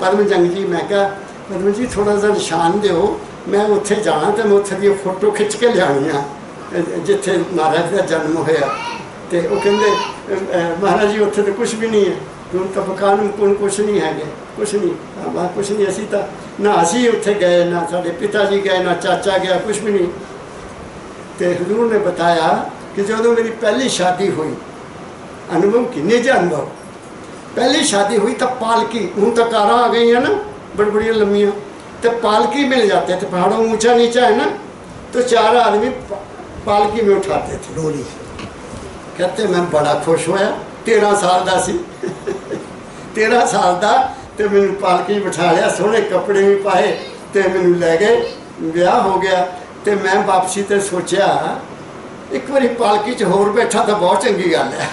पद्मजंग जी, मैं क्या पद्म जी थोड़ा सा निशान दो, मैं उत्थे जाना तो मैं उत्थे दी फोटो खिंच के लिया जिथे महाराज का जन्म होया। तो वो कहते महाराज जी उत्थे तो कुछ भी नहीं है, ਹੁਣ ਤਾਂ ਮਕਾਨ कुछ नहीं है, कुछ नहीं असी तो ना असी उत्थे गए, ना साढ़े पिता जी गए, ना चाचा गया, कुछ भी नहीं। तो हजूर ने बताया कि जो मेरी पहली शादी हुई, अनुभव की निज अनुभव, पहली शादी हुई तब पालकी, हूँ तो कारा आ गई है ना बड़ी बड़ी लम्बियाँ, तो पालकी मिल जाते थे। पहाड़ों में ऊंचा नीचा है ना, तो 4 आदमी पालकी में उठाते थे डोली। कहते मैं बड़ा खुश होया, 13 साल का सी 13 साल का। तो मैनू पालकी बिठा लिया, सोहने कपड़े भी पाए, तो मैनू लै गए, ब्याह हो गया। तो मैं वापसी तो सोचा एक बार पालकी च होर बैठा तो बहुत चंगी गल है।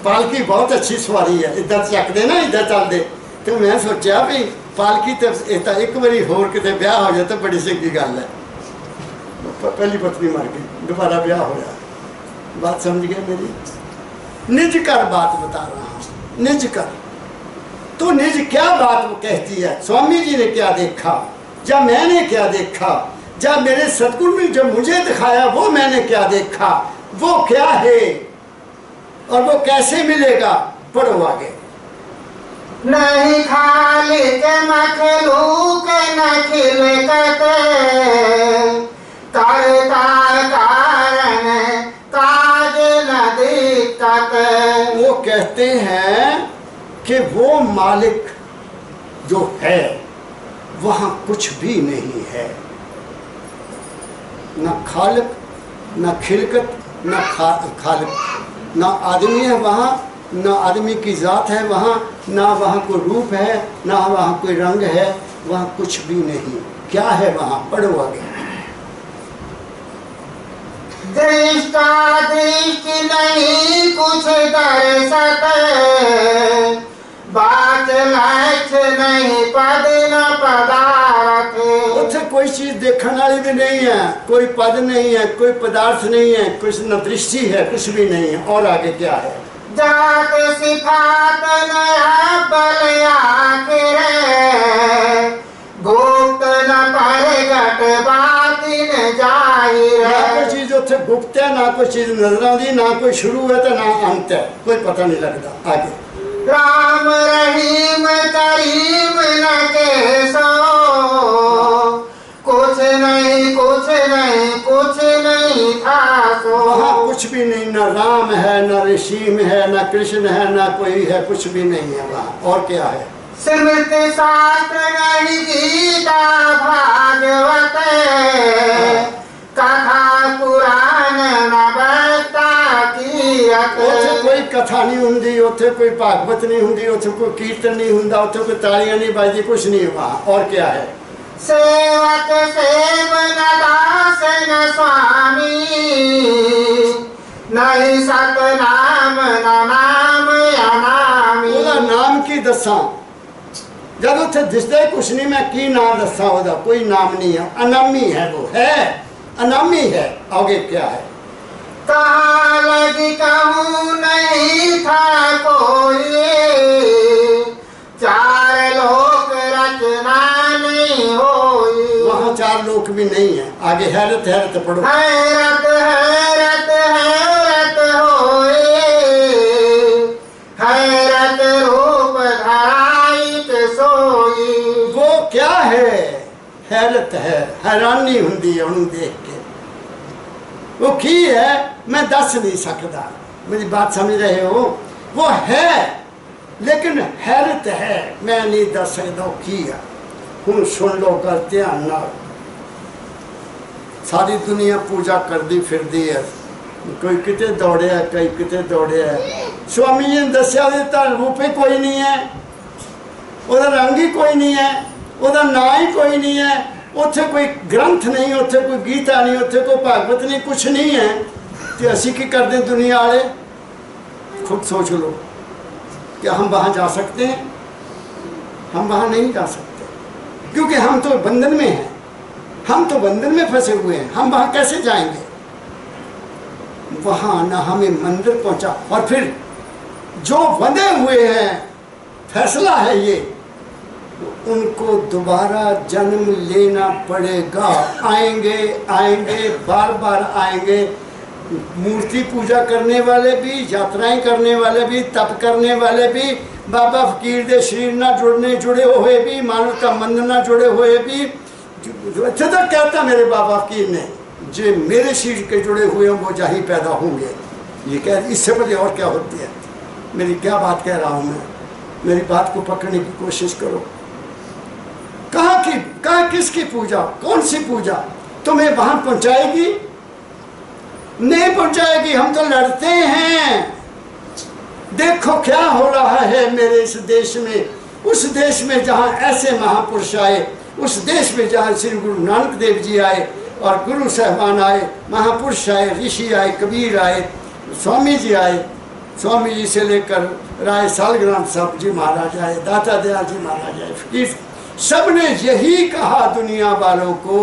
पालकी बहुत अच्छी सवारी है, इधर चकते ना इधर चलते। तो मैं सोचा भी पालकी तो एक बार होर किते ब्याह हो जाए तो बड़ी चंगी गल है। पहली पत्नी मर गई, दोबारा ब्याह होया। बात समझ गए मेरी? निज कर बात बता रहा हूँ, निज कर। तो निज क्या बात वो कहती है, स्वामी जी ने क्या देखा, या मैंने क्या देखा, या मेरे सतगुरु ने जो मुझे दिखाया वो मैंने क्या देखा, वो क्या है और वो कैसे मिलेगा। पढ़ो आगे। नहीं खाली के मखलूक न खिलकत, तार कारण काज न दिक्कत। वो कहते हैं कि वो मालिक जो है वहाँ कुछ भी नहीं है, न खालिक न खिलकत न खालिक, न आदमी है वहाँ, न आदमी की ज़ात है वहाँ, ना वहाँ कोई रूप है, ना वहाँ कोई रंग है, वहाँ कुछ भी नहीं। क्या है वहाँ? पढ़ो आगे। दृष्टा दृष्टि नहीं कुछ दर्शक, बात लक्ष्य नहीं पद न पदार्थ। उसे कोई चीज देख देखने वाली भी नहीं है, कोई पद नहीं है, कोई पदार्थ नहीं है, कुछ न दृष्टि है, कुछ भी नहीं है। और आगे क्या है? जात सिफात नया बल आखिर गुप्त न प्रगट बातिन जाहिर। ना कोई चीज उसे गुप्त है, ना कोई चीज नजर आती, ना कोई शुरू है तो ना अंत है, कोई पता नहीं लगता। आगे राम रहीम करीम न केसो कुछ नहीं कुछ नहीं कुछ नहीं था सो। वहाँ कुछ भी नहीं, न राम है, न ऋषिम है, न कृष्ण है, न कोई है, कुछ भी नहीं है वहाँ। और क्या है? स्मृति शास्त्र नहीं गीता भागवत कथा पुराण न बता कीरत। उथे कोई कथा नहीं होंगी, उथे कोई भागवत नहीं होंगी, उथे कोई कीर्तन नहीं होंगे, उथे कोई तालियां नहीं बजती, कुछ नहीं वहाँ। और क्या है? सेवक सेवन दास न स्वामी नहीं सत नाम न नाम अनामी। ਉਹਦਾ नाम की दसा जब उथे दिसदा कुछ नहीं, मैं की नाम दसा, ਉਹਦਾ कोई नाम नहीं है, अनामी है, वो है अनामी है। आगे क्या है? कहाँ लगी कहूँ नहीं था कोई चार लोक रचना नहीं होई। वहाँ चार लोक भी नहीं है। आगे हैरत हैरत पढ़ो। हैरत हैरत हैरत होए हैरत रूप धराई के सोई। वो क्या है? हैरत है, हैरानी हुंदी है उन्हें देख के। वो की है मैं दस नहीं सकता, मेरी बात समझ रहे हो? वो है लेकिन हैरत है, मैं नहीं दस सकता की है। हुण सुन लो कर ध्यान नाल। सारी दुनिया पूजा करती फिरती है, कोई किते दौड़िया, कई किते दौड़िया। स्वामी जी ने दसिया उसका रूप ही कोई नहीं है, उसका रंग ही कोई नहीं है, उसका ना ही कोई नहीं है, उत्थे कोई ग्रंथ नहीं, उत्थे कोई गीता नहीं, उत्थे कोई भागवत नहीं, कुछ नहीं है। तो असी की करते दुनिया वाले? खुद सोच लो, क्या हम वहाँ जा सकते हैं? हम वहाँ नहीं जा सकते, क्योंकि हम तो बंधन में हैं, हम तो बंधन में फंसे हुए हैं। हम वहाँ कैसे जाएंगे? वहाँ ना हमें मंदिर पहुँचा, और फिर जो बंधे हुए हैं, फैसला है ये, उनको दोबारा जन्म लेना पड़ेगा। आएंगे आएंगे, बार बार आएंगे। मूर्ति पूजा करने वाले भी, यात्राएं करने वाले भी, तप करने वाले भी, बाबा फकीर दे शरीर ना जुड़े हुए भी, मानवता मंदिर ना जुड़े हुए भी। अच्छा तक कहता मेरे बाबा फकीर ने, जो मेरे शरीर के जुड़े हुए हैं वो जहाँ पैदा होंगे। ये कह, इससे पहले और क्या होती है? मेरी क्या बात कह रहा हूँ मैं, मेरी बात को पकड़ने की कोशिश करो। कहाँ किसकी पूजा, कौन सी पूजा तुम्हें वहां पहुंचाएगी? नहीं पहुंचाएगी। हम तो लड़ते हैं। देखो क्या हो रहा है मेरे इस देश में, उस देश में जहाँ ऐसे महापुरुष आए, उस देश में जहाँ श्री गुरु नानक देव जी आए और गुरु साहबान आए, महापुरुष आए, ऋषि आए, कबीर आए, स्वामी जी आए, स्वामी जी से लेकर राय सालग्राम साहब जी महाराज आए, दाता दयाल जी महाराज आए, फकीर, सब ने यही कहा दुनिया वालों को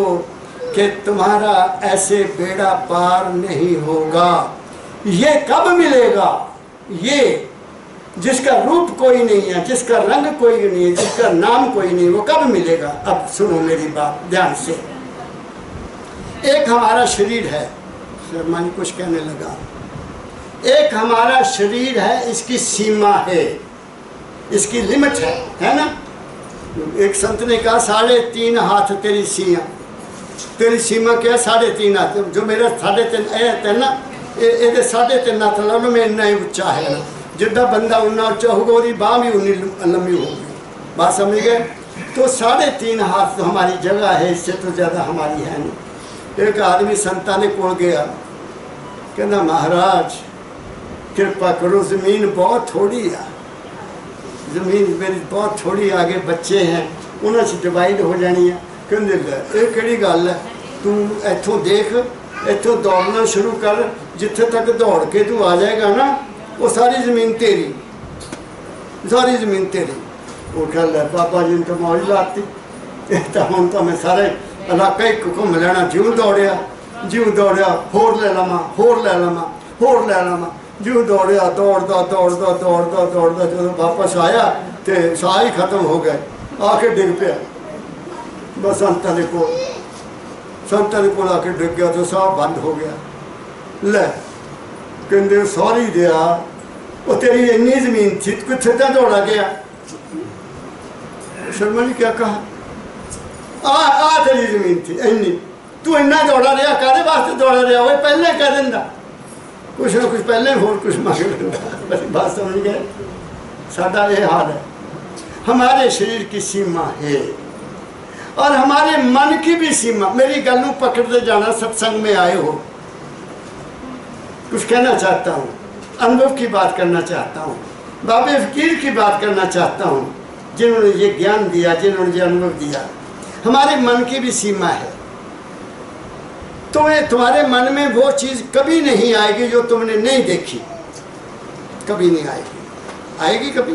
कि तुम्हारा ऐसे बेड़ा पार नहीं होगा। ये कब मिलेगा? ये जिसका रूप कोई नहीं है, जिसका रंग कोई नहीं है, जिसका नाम कोई नहीं, वो कब मिलेगा? अब सुनो मेरी बात ध्यान से। एक हमारा शरीर है, शर्मा जी कुछ कहने लगा। एक हमारा शरीर है, इसकी सीमा है, इसकी लिमिट है ना? एक संत ने कहा 3.5 हाथ तेरी सीमा, तेरी सीमा क्या? 3.5 हाथ। जो मेरा 3.5 ना, ये 3.5 हाथ ला लो, मैं इन्ना ही उच्चा है ना, जितना बंदा उन्ना उच्चा होगा, वो बाह भी उन्नी लंबी होगी। बात समझ गए? तो 3.5 हाथ तो हमारी जगह है, इससे तो ज़्यादा हमारी है नहीं। एक आदमी संता ने कोल गया, कहना महाराज कृपा करो, ज़मीन बहुत थोड़ी है, ज़मीन मेरी बहुत थोड़ी, आगे बच्चे हैं, उन्होंने डिवाइड हो जानी है। कहते ये किहड़ी गल है, तू इत्थों देख, इत्थों दौड़ना शुरू कर, जिथे तक दौड़ के तू आ जाएगा ना, वो सारी ज़मीन तेरी, सारी ज़मीन तेरी। वो कह लै बाबा जी ने तो मौज लाती, तो हम तो मैं सारे इलाका एक घूम लेना, ज्यों दौड़िया होर ले लवां ज्यों दौड़िया दौड़दा जो वापस आया तो साह ही खत्म हो गए, आके डिग पिया। बस संतां दे कोल आके डिग गया तो साह बंद हो गया। ले कहते सॉरी दिया, वो तेरी इन्नी जमीन थी कितने तक दौड़ा गया। शर्मा जी क्या कहा, आ तेरी जमीन थी इन्नी, तू इन्ना दौड़ा रहा, काहदे वास्ते दौड़ा रहा, वो पहले कह दिंदा, कुछ ना कुछ पहले होर कुछ मंग लेंदा। बात समझ गए। साडा ये हाल है, हमारे शरीर की सीमा है और हमारे मन की भी सीमा। मेरी गल नूं पकड़ते जाना, सत्संग में आए हो, कुछ कहना चाहता हूँ, अनुभव की बात करना चाहता हूँ, बाबे फकीर की बात करना चाहता हूँ, जिन्होंने ये ज्ञान दिया, जिन्होंने ये अनुभव दिया। हमारे मन की भी सीमा है। तुम्हारे मन में वो चीज़ कभी नहीं आएगी जो तुमने नहीं देखी, कभी नहीं आएगी कभी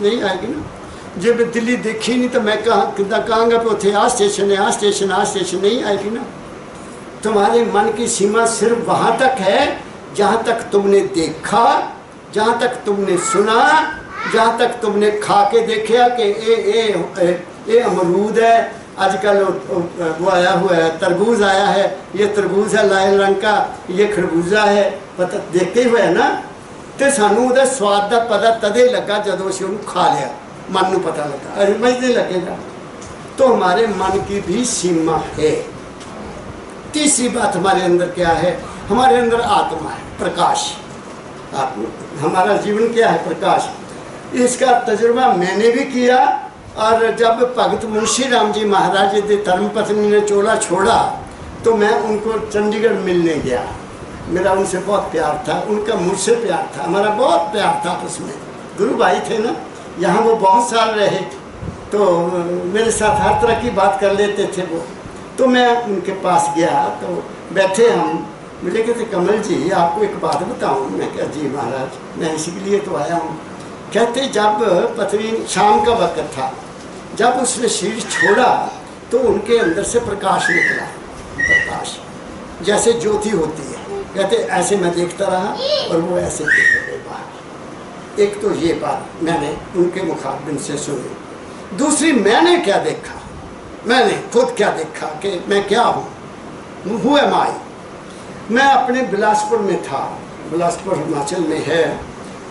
नहीं आएगी ना। जब दिल्ली देखी नहीं तो मैं कहाँगा पे उथे आ स्टेशन नहीं आएगी ना। तुम्हारे मन की सीमा सिर्फ वहाँ तक है जहाँ तक तुमने देखा, जहाँ तक तुमने सुना, जहाँ तक तुमने खा के देखा कि ये अमरूद है, आजकल वो आया हुआ है तरबूज आया है, ये तरबूज है लाल रंग का, ये खरबूजा है, पता देखते हुए है ना। तो सानू उहदा स्वाद का पता तदे लगा जदों असीं उहनूं खा लिया, मन नूं पता लगा, अजमज नहीं लगेगा। तो हमारे मन की भी सीमा है। तीसरी बात हमारे अंदर क्या है, हमारे अंदर आत्मा है, प्रकाश। हमारा जीवन क्या है, प्रकाश। इसका तजुर्बा मैंने भी किया। और जब भगत मुंशी राम जी महाराज जी धर्मपत्नी ने चोला छोड़ा तो मैं उनको चंडीगढ़ मिलने गया। मेरा उनसे बहुत प्यार था, उनका मुझसे प्यार था, हमारा बहुत प्यार था आपस में। गुरु भाई थे ना, यहाँ वो बहुत साल रहे तो मेरे साथ हर तरह की बात कर लेते थे वो। तो मैं उनके पास गया तो बैठे हम, मुझे कहते कमल जी आपको एक बात बताऊँ। मैं क्या जी महाराज, मैं इसी के लिए तो आया हूँ। कहते जब पत्नी शाम का वक्त था, जब उसने शरीर छोड़ा तो उनके अंदर से प्रकाश निकला, प्रकाश जैसे ज्योति होती है। कहते ऐसे मैं देखता रहा और वो ऐसे देखते गए बाहर। एक तो ये बात मैंने उनके मुखातिब से सुनी। दूसरी मैंने क्या देखा, मैंने खुद क्या देखा कि मैं क्या हूँ, हु एम आई। मैं अपने बिलासपुर में था, बिलासपुर हिमाचल में है,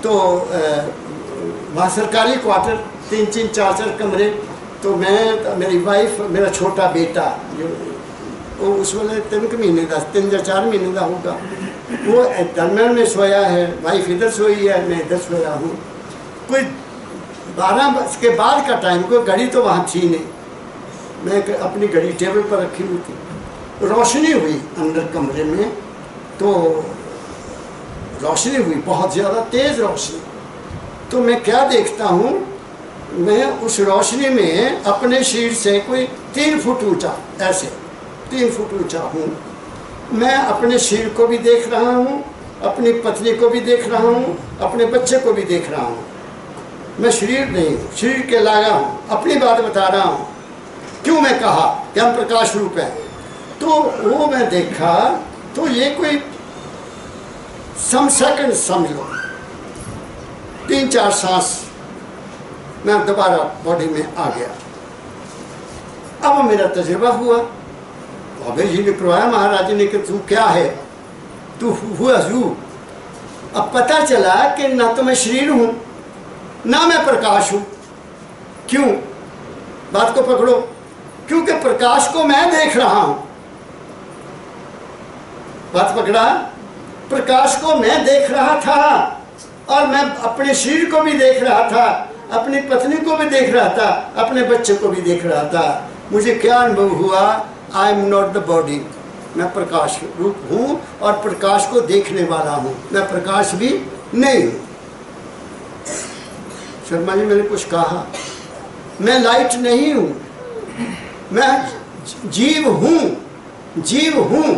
तो वहाँ सरकारी क्वार्टर 3-3 4-4 कमरे। तो मैं, मेरी वाइफ, मेरा छोटा बेटा जो वो उस वेले 3 महीने का, 3 या 4 महीने का होगा, वो दरम्यान में सोया है। वाइफ इधर सोई है, मैं इधर सोया हूँ। कोई 12 के बाद का टाइम, कोई घड़ी तो वहाँ थी नहीं, मैं अपनी घड़ी टेबल पर रखी हुई थी। रोशनी हुई अंदर कमरे में, तो रोशनी हुई, बहुत ज़्यादा तेज़ रोशनी। तो मैं क्या देखता हूँ, मैं उस रोशनी में अपने शरीर से कोई 3 फुट ऊंचा, ऐसे 3 फुट ऊंचा हूँ। मैं अपने शरीर को भी देख रहा हूँ, अपनी पत्नी को भी देख रहा हूँ, अपने बच्चे को भी देख रहा हूँ। मैं शरीर नहीं हूँ, शरीर के लाया हूँ, अपनी बात बता रहा हूँ। क्यों मैं कहा कि हम प्रकाश रूप है। तो वो मैं देखा, तो ये कोई सम सेकंड समझ लो, 3-4 सांस मैं दोबारा बॉडी में आ गया। अब मेरा तजुर्बा हुआ, बाबा जी ने करवाया, महाराज जी ने कि तू क्या है, तू हुआ जू। अब पता चला कि ना तो मैं शरीर हूँ ना मैं प्रकाश हूँ। क्यों, बात को पकड़ो, क्योंकि प्रकाश को मैं देख रहा हूँ। बात पकड़ा, प्रकाश को मैं देख रहा था और मैं अपने शरीर को भी देख रहा था, अपनी पत्नी को भी देख रहा था, अपने बच्चे को भी देख रहा था। मुझे क्या अनुभव हुआ, I am not the body, मैं प्रकाश रूप हूँ और प्रकाश को देखने वाला हूँ, मैं प्रकाश भी नहीं हूँ। शर्मा जी मैंने कुछ कहा, मैं लाइट नहीं हूँ, मैं जीव हूँ, जीव हूँ,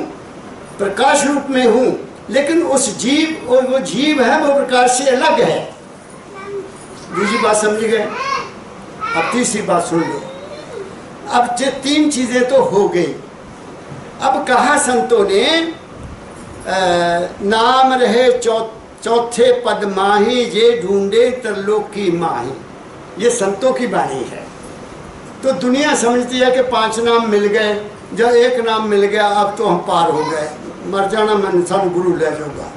प्रकाश रूप में हूँ। लेकिन उस जीव, और वो जीव है वो प्रकाश से अलग है। दूसरी बात समझ गए। अब तीसरी बात सुन लो। अब ये तीन चीज़ें तो हो गई। अब कहा संतों ने नाम रहे चौथे पद माही, ये ढूंढे त्रिलोक की माही। ये संतों की वाणी है। तो दुनिया समझती है कि 5 नाम मिल गए, जब 1 नाम मिल गया अब तो हम पार हो गए, मर जाना मन सानू गुरु ले जाऊगा।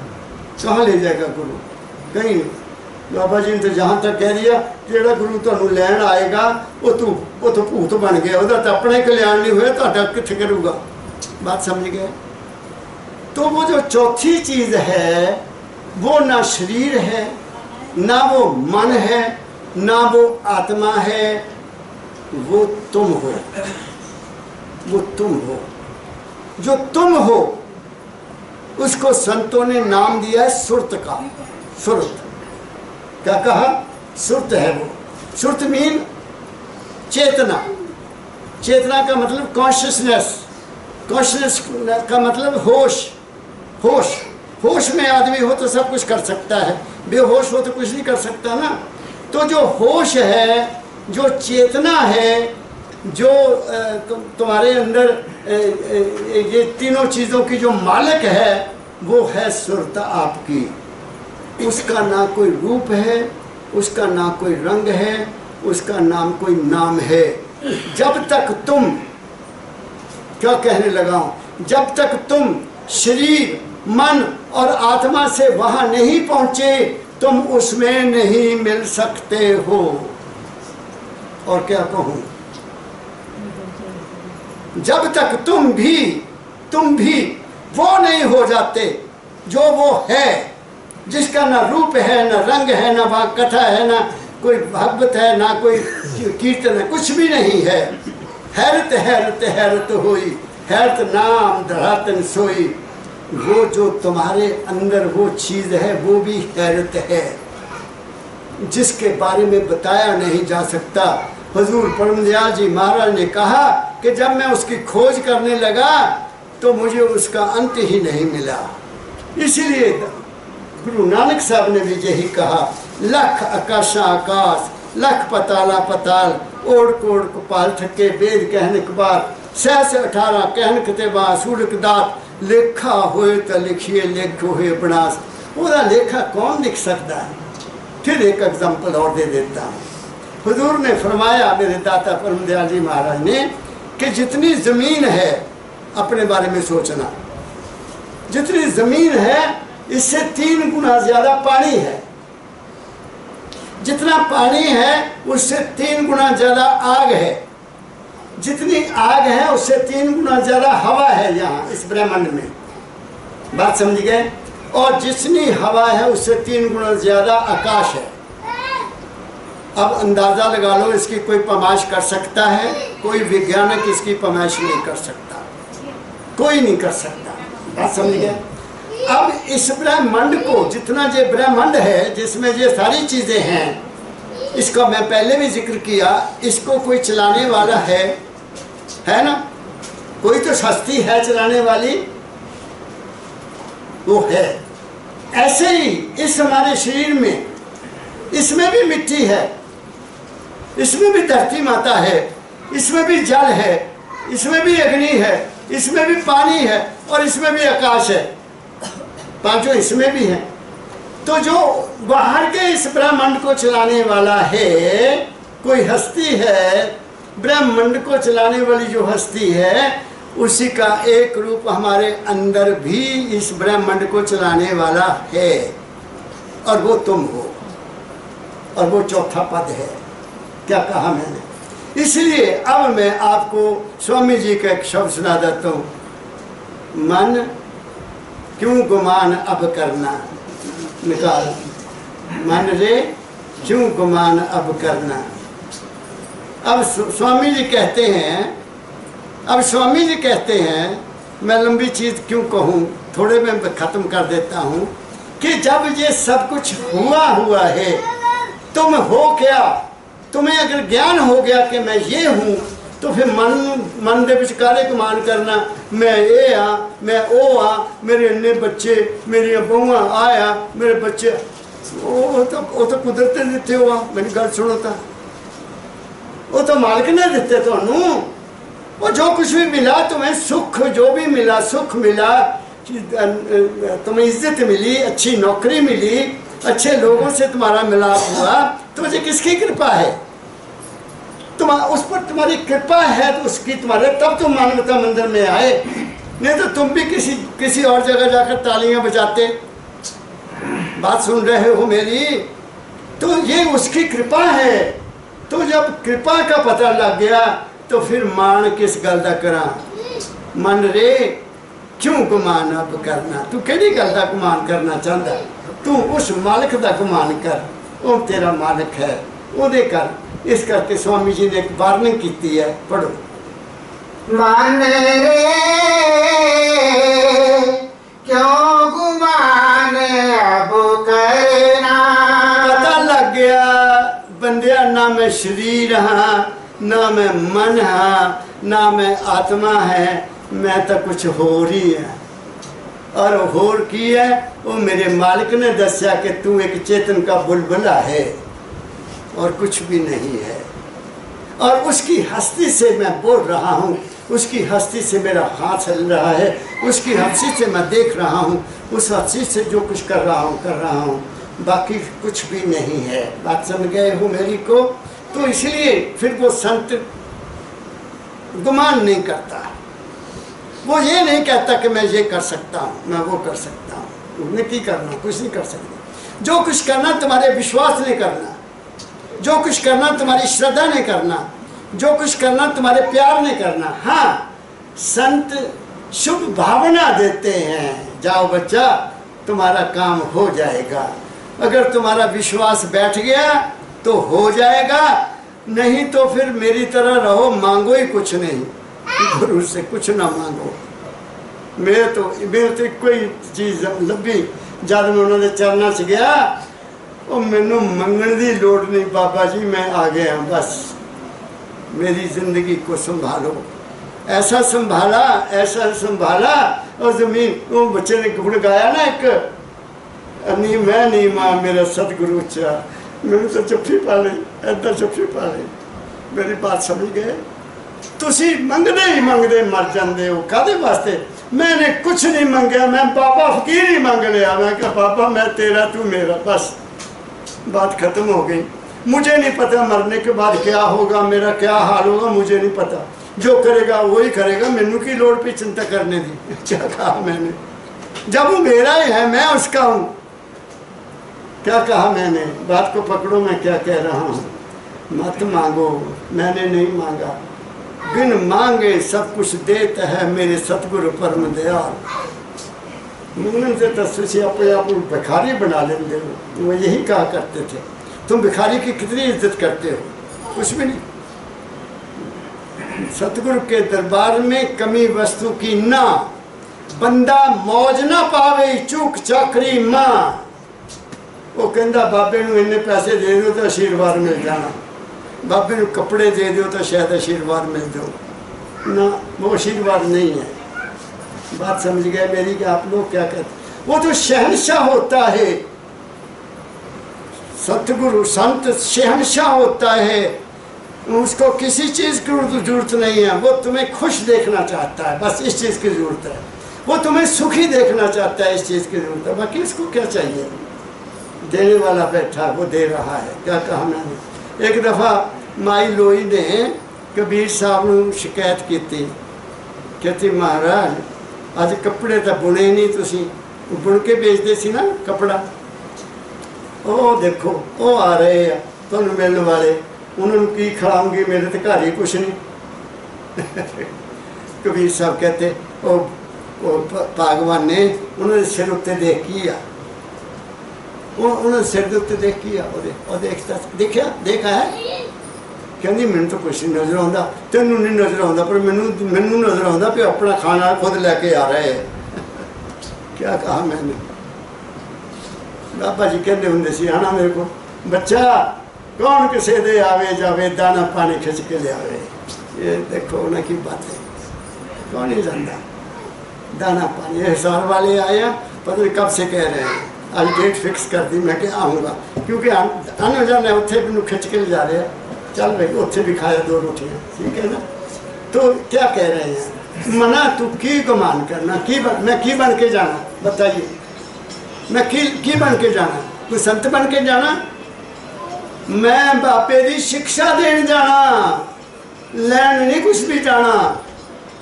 कहाँ ले जाएगा गुरु? कहीं नहीं। बाबा जी ने तो जहाँ तक कह दिया जेड़ा गुरु तुहानू लैन आएगा वो तो भूत बन गया, वह तो अपने कल्याण नहीं हुए, तो कित्थे करूँगा। बात समझ गए? तो वो जो चौथी चीज़ है वो ना शरीर है, ना वो मन है, ना वो आत्मा है, वो तुम हो। वो तुम हो। जो तुम हो उसको संतों ने नाम दिया है सुरत का। सुरत क्या कहा? सुरत है वो। सुरत मीन चेतना। चेतना का मतलब कॉन्शियसनेस। कॉन्शियसनेस का मतलब होश। होश होश में आदमी हो तो सब कुछ कर सकता है, बेहोश हो तो कुछ नहीं कर सकता ना। तो जो होश है, जो चेतना है, जो तुम्हारे अंदर ये तीनों चीज़ों की जो मालिक है वो है सुरत आपकी। उसका ना कोई रूप है, उसका ना कोई रंग है, उसका नाम कोई नाम है। जब तक तुम, क्या कहने लगा हूँ, जब तक तुम शरीर मन और आत्मा से वहाँ नहीं पहुँचे तुम उसमें नहीं मिल सकते हो। और क्या कहूँ, जब तक तुम भी वो नहीं हो जाते जो वो है, जिसका ना रूप है, ना रंग है, ना वहाँ कथा है, ना कोई भागवत है, ना कोई कीर्तन है, कुछ भी नहीं है। हैरत हैरत हैरत होई, हैरत नाम धरातन सोई। वो जो तुम्हारे अंदर वो चीज़ है वो भी हैरत है, जिसके बारे में बताया नहीं जा सकता। हुजूर परमदयाल जी महाराज ने कहा कि जब मैं उसकी खोज करने लगा तो मुझे उसका अंत ही नहीं मिला। इसीलिए गुरु नानक साहब ने भी यही कहा, लख आकाशा आकाश, लख पताला पताल, ओढ़ कोड़ कपाल थके, वेद कहन कबार, 618 कहन कते बा सूरक दात, लेखा होए तो लिखिए, लेख होए बनास। पूरा लेखा कौन लिख सकता है? फिर एक एग्जाम्पल और दे देता हूँ। हुजूर ने फरमाया, मेरे दाता परमदयाल जी महाराज ने, कि जितनी ज़मीन है अपने बारे में सोचना, जितनी ज़मीन है इससे 3 गुना ज़्यादा पानी है, जितना पानी है उससे 3 गुना ज़्यादा आग है, जितनी आग है उससे 3 गुना ज़्यादा हवा है यहाँ इस ब्रह्मांड में। बात समझ गए? और जितनी हवा है उससे 3 गुना ज़्यादा आकाश है। अब अंदाज़ा लगा लो, इसकी कोई पैमाइश कर सकता है? कोई वैज्ञानिक इसकी पैमाइश नहीं कर सकता, कोई नहीं कर सकता। बात समझ गए? अब इस ब्रह्मांड को, जितना ये ब्रह्मांड है जिसमें ये सारी चीज़ें हैं, इसका मैं पहले भी जिक्र किया, इसको कोई चलाने वाला है ना? कोई तो हस्ती है चलाने वाली, वो है। ऐसे ही इस हमारे शरीर में, इसमें भी मिट्टी है, इसमें भी धरती माता है, इसमें भी जल है, इसमें भी अग्नि है, इसमें भी पानी है और इसमें भी आकाश है। पांचों इसमें भी हैं। तो जो बाहर के इस ब्रह्मांड को चलाने वाला है, कोई हस्ती है, ब्रह्मांड को चलाने वाली जो हस्ती है, उसी का एक रूप हमारे अंदर भी इस ब्रह्मांड को चलाने वाला है, और वो तुम हो, और वो चौथा पद है। क्या कहा मैंने? इसलिए अब मैं आपको स्वामी जी का एक शब्द सुना देता हूँ, मन क्यों गुमान अब करना, निकाल, मन रे क्यों गुमान अब करना। अब स्वामी जी कहते हैं, मैं लंबी चीज़ क्यों कहूँ, थोड़े में ख़त्म कर देता हूँ, कि जब ये सब कुछ हुआ है, तुम हो क्या? तुम्हें अगर ज्ञान हो गया कि मैं ये हूँ, तो फिर मन के विचकारे गुमान करना, मैं ये हाँ, मैं वो हाँ, मेरे इन्ने बच्चे, मेरी बहुआ आया, मेरे बच्चे, वो तो कुदरत ने दिते हुआ। मेरी गल सुनो, तो वो तो मालिक ने दिते, तुहानू वो जो कुछ भी मिला तुम्हें, सुख जो भी मिला, सुख मिला, तुम्हें इज्जत मिली, अच्छी नौकरी मिली, अच्छे लोगों से तुम्हारा मिलाप हुआ, तो मुझे किसकी कृपा है? तुम उस पर तुम्हारी कृपा है तो उसकी तुम्हारे, तब तुम मानवता मंदिर में आए, नहीं तो तुम भी किसी और जगह जाकर तालियां बजाते। बात सुन रहे हो मेरी? तो ये उसकी कृपा है। तो जब कृपा का पता लग गया तो फिर मान किस गल दा करा, मन रे क्यों गुमान अब करना, तू केड़ी गल दा गुमान करना चाहता? तू उस मालिक दा गुमान कर, वो तेरा मालिक है, ओदे कर। इस करके स्वामी जी ने एक वार्निंग की है, पढ़ो। मन रे क्यों गुमान अब करना। पता लग गया बंदिया, ना मैं शरीर हाँ, ना मैं मन हाँ, ना मैं आत्मा है, मैं तो कुछ होर ही है। और होर की है, वो मेरे मालिक ने दस्या कि तू एक चेतन का बुलबुला है और कुछ भी नहीं है। और उसकी हस्ती से मैं बोल रहा हूँ, उसकी हस्ती से मेरा हाथ चल रहा है, उसकी हस्ती से मैं देख रहा हूँ, उस हस्ती से जो कुछ कर रहा हूँ, बाकी कुछ भी नहीं है। बात समझ गए हो मेरी को? तो इसलिए फिर वो संत गुमान नहीं करता, वो ये नहीं कहता कि मैं ये कर सकता हूँ, मैं वो कर सकता हूँ। उन्हें की करना, कुछ नहीं कर सकते। जो कुछ करना तुम्हारे विश्वास नहीं करना, जो कुछ करना तुम्हारी श्रद्धा नहीं करना, जो कुछ करना तुम्हारे प्यार नहीं करना। हाँ, संत शुभ भावना देते हैं, जाओ बच्चा तुम्हारा काम हो जाएगा। अगर तुम्हारा विश्वास बैठ गया तो हो जाएगा, नहीं तो फिर मेरी तरह रहो, मांगो ही कुछ नहीं, गुरु से कुछ ना मांगो। मेरे तो कोई चीज़ लभी, जब मैं उन्होंने चरणों से गया, और मैनू मंगण की लोड़ नहीं, बाबा जी मैं आ गया, बस मेरी ज़िंदगी को संभालो। ऐसा संभाला। और ज़मीन, वो बच्चे ने गुण गाया ना एक, नहीं मैं नहीं मां मेरा सतगुरु चा, मैंने तो चुप्पी पा ली, ऐदा चुप्पी पा ली। मेरी बात समझ गए? तुसी मंगदे ही मंगदे मर जाते हो, कादे वास्ते? मैंने कुछ नहीं मंगया, मैं बाबा फकीर ही मंग लिया। मैं कहा बाबा मैं तेरा, तू मेरा, बस बात खत्म हो गई। मुझे नहीं पता मरने के बाद क्या होगा, मेरा क्या हाल होगा, मुझे नहीं पता। जो करेगा वही करेगा, मैनू की लोड़ पे चिंता करने दी। क्या कहा मैंने? जब वो मेरा ही है, मैं उसका हूँ। क्या कहा मैंने? बात को पकड़ो, मैं क्या कह रहा हूँ। मत मांगो, मैंने नहीं मांगा। बिन मांगे सब कुछ देता है मेरे सतगुरु परम दयाल। मुंगन से तस्वीर अपने आप भिखारी बना लेते हो, वो यही कहा करते थे। तुम भिखारी की कितनी इज्जत करते हो? कुछ भी नहीं। सतगुरु के दरबार में कमी वस्तु की ना, बंदा मौज ना पावे चूक चाकरी मां। वो कहता बाबे नूं इन्ने पैसे दे दो तो आशीर्वाद मिल जाना, बाबे नूं कपड़े दे दो तो शायद आशीर्वाद मिल दो ना, वो आशीर्वाद नहीं है। बात समझ गए मेरी कि आप लोग क्या कहते? वो जो शहंशाह होता है, सतगुरु संत शहंशाह होता है, उसको किसी चीज़ की जरूरत नहीं है। वो तुम्हें खुश देखना चाहता है, बस इस चीज़ की ज़रूरत है। वो तुम्हें सुखी देखना चाहता है, इस चीज़ की ज़रूरत है, बाकी इसको क्या चाहिए? देने वाला बैठा, वो दे रहा है। क्या कहा मैंने? एक दफ़ा माई लोई ने कबीर साहब को शिकायत की थी, कहती महाराज अज कपड़े तो बुने नहीं, तुसी बुन के बेचते सी ना कपड़ा, ओ देखो वो आ रहे हैं तुहानू मिलने वाले, उन्होंने की खिलाऊंगी, मेरे तो घर ही कुछ नहीं। कबीर साहब कहते ओ भगवान ने उन्होंने सिर उत्ते देख किया, उन्होंने सिर के उत्ते देख किया, और देखा देखा है, कहती मैनू तो कुछ नहीं नज़र आता, तेनू नहीं नज़र आता, पर मैनू नज़र आता भी अपना खाना खुद लैके आ रहे हैं। क्या कहा मैंने? बाबा जी कहते होंगे सी आना मेरे को, बच्चा कौन किसी दे आवे जावे दाना पानी खिंच के ले आवे। ये देखो उन्हें की बात है, कौन ही जानता दाना पानी। हिसार वाले आया, पता नहीं कब से कह रहे हैं, आज डेट फिक्स कर दी, मैं क्या आऊँगा, क्योंकि आने जाने उत्थे मैनू खिंच के ले जा रहे हैं। चल भाई उत्थे भी खाया 2 रोटियाँ, ठीक है ना। तो क्या कह रहे हैं मना तू की गुमान करना मैं की बन के जाना बताइए मैं की बन के जाना कोई संत बन के जाना मैं बापे की शिक्षा देन जाना लैन नहीं कुछ भी जाना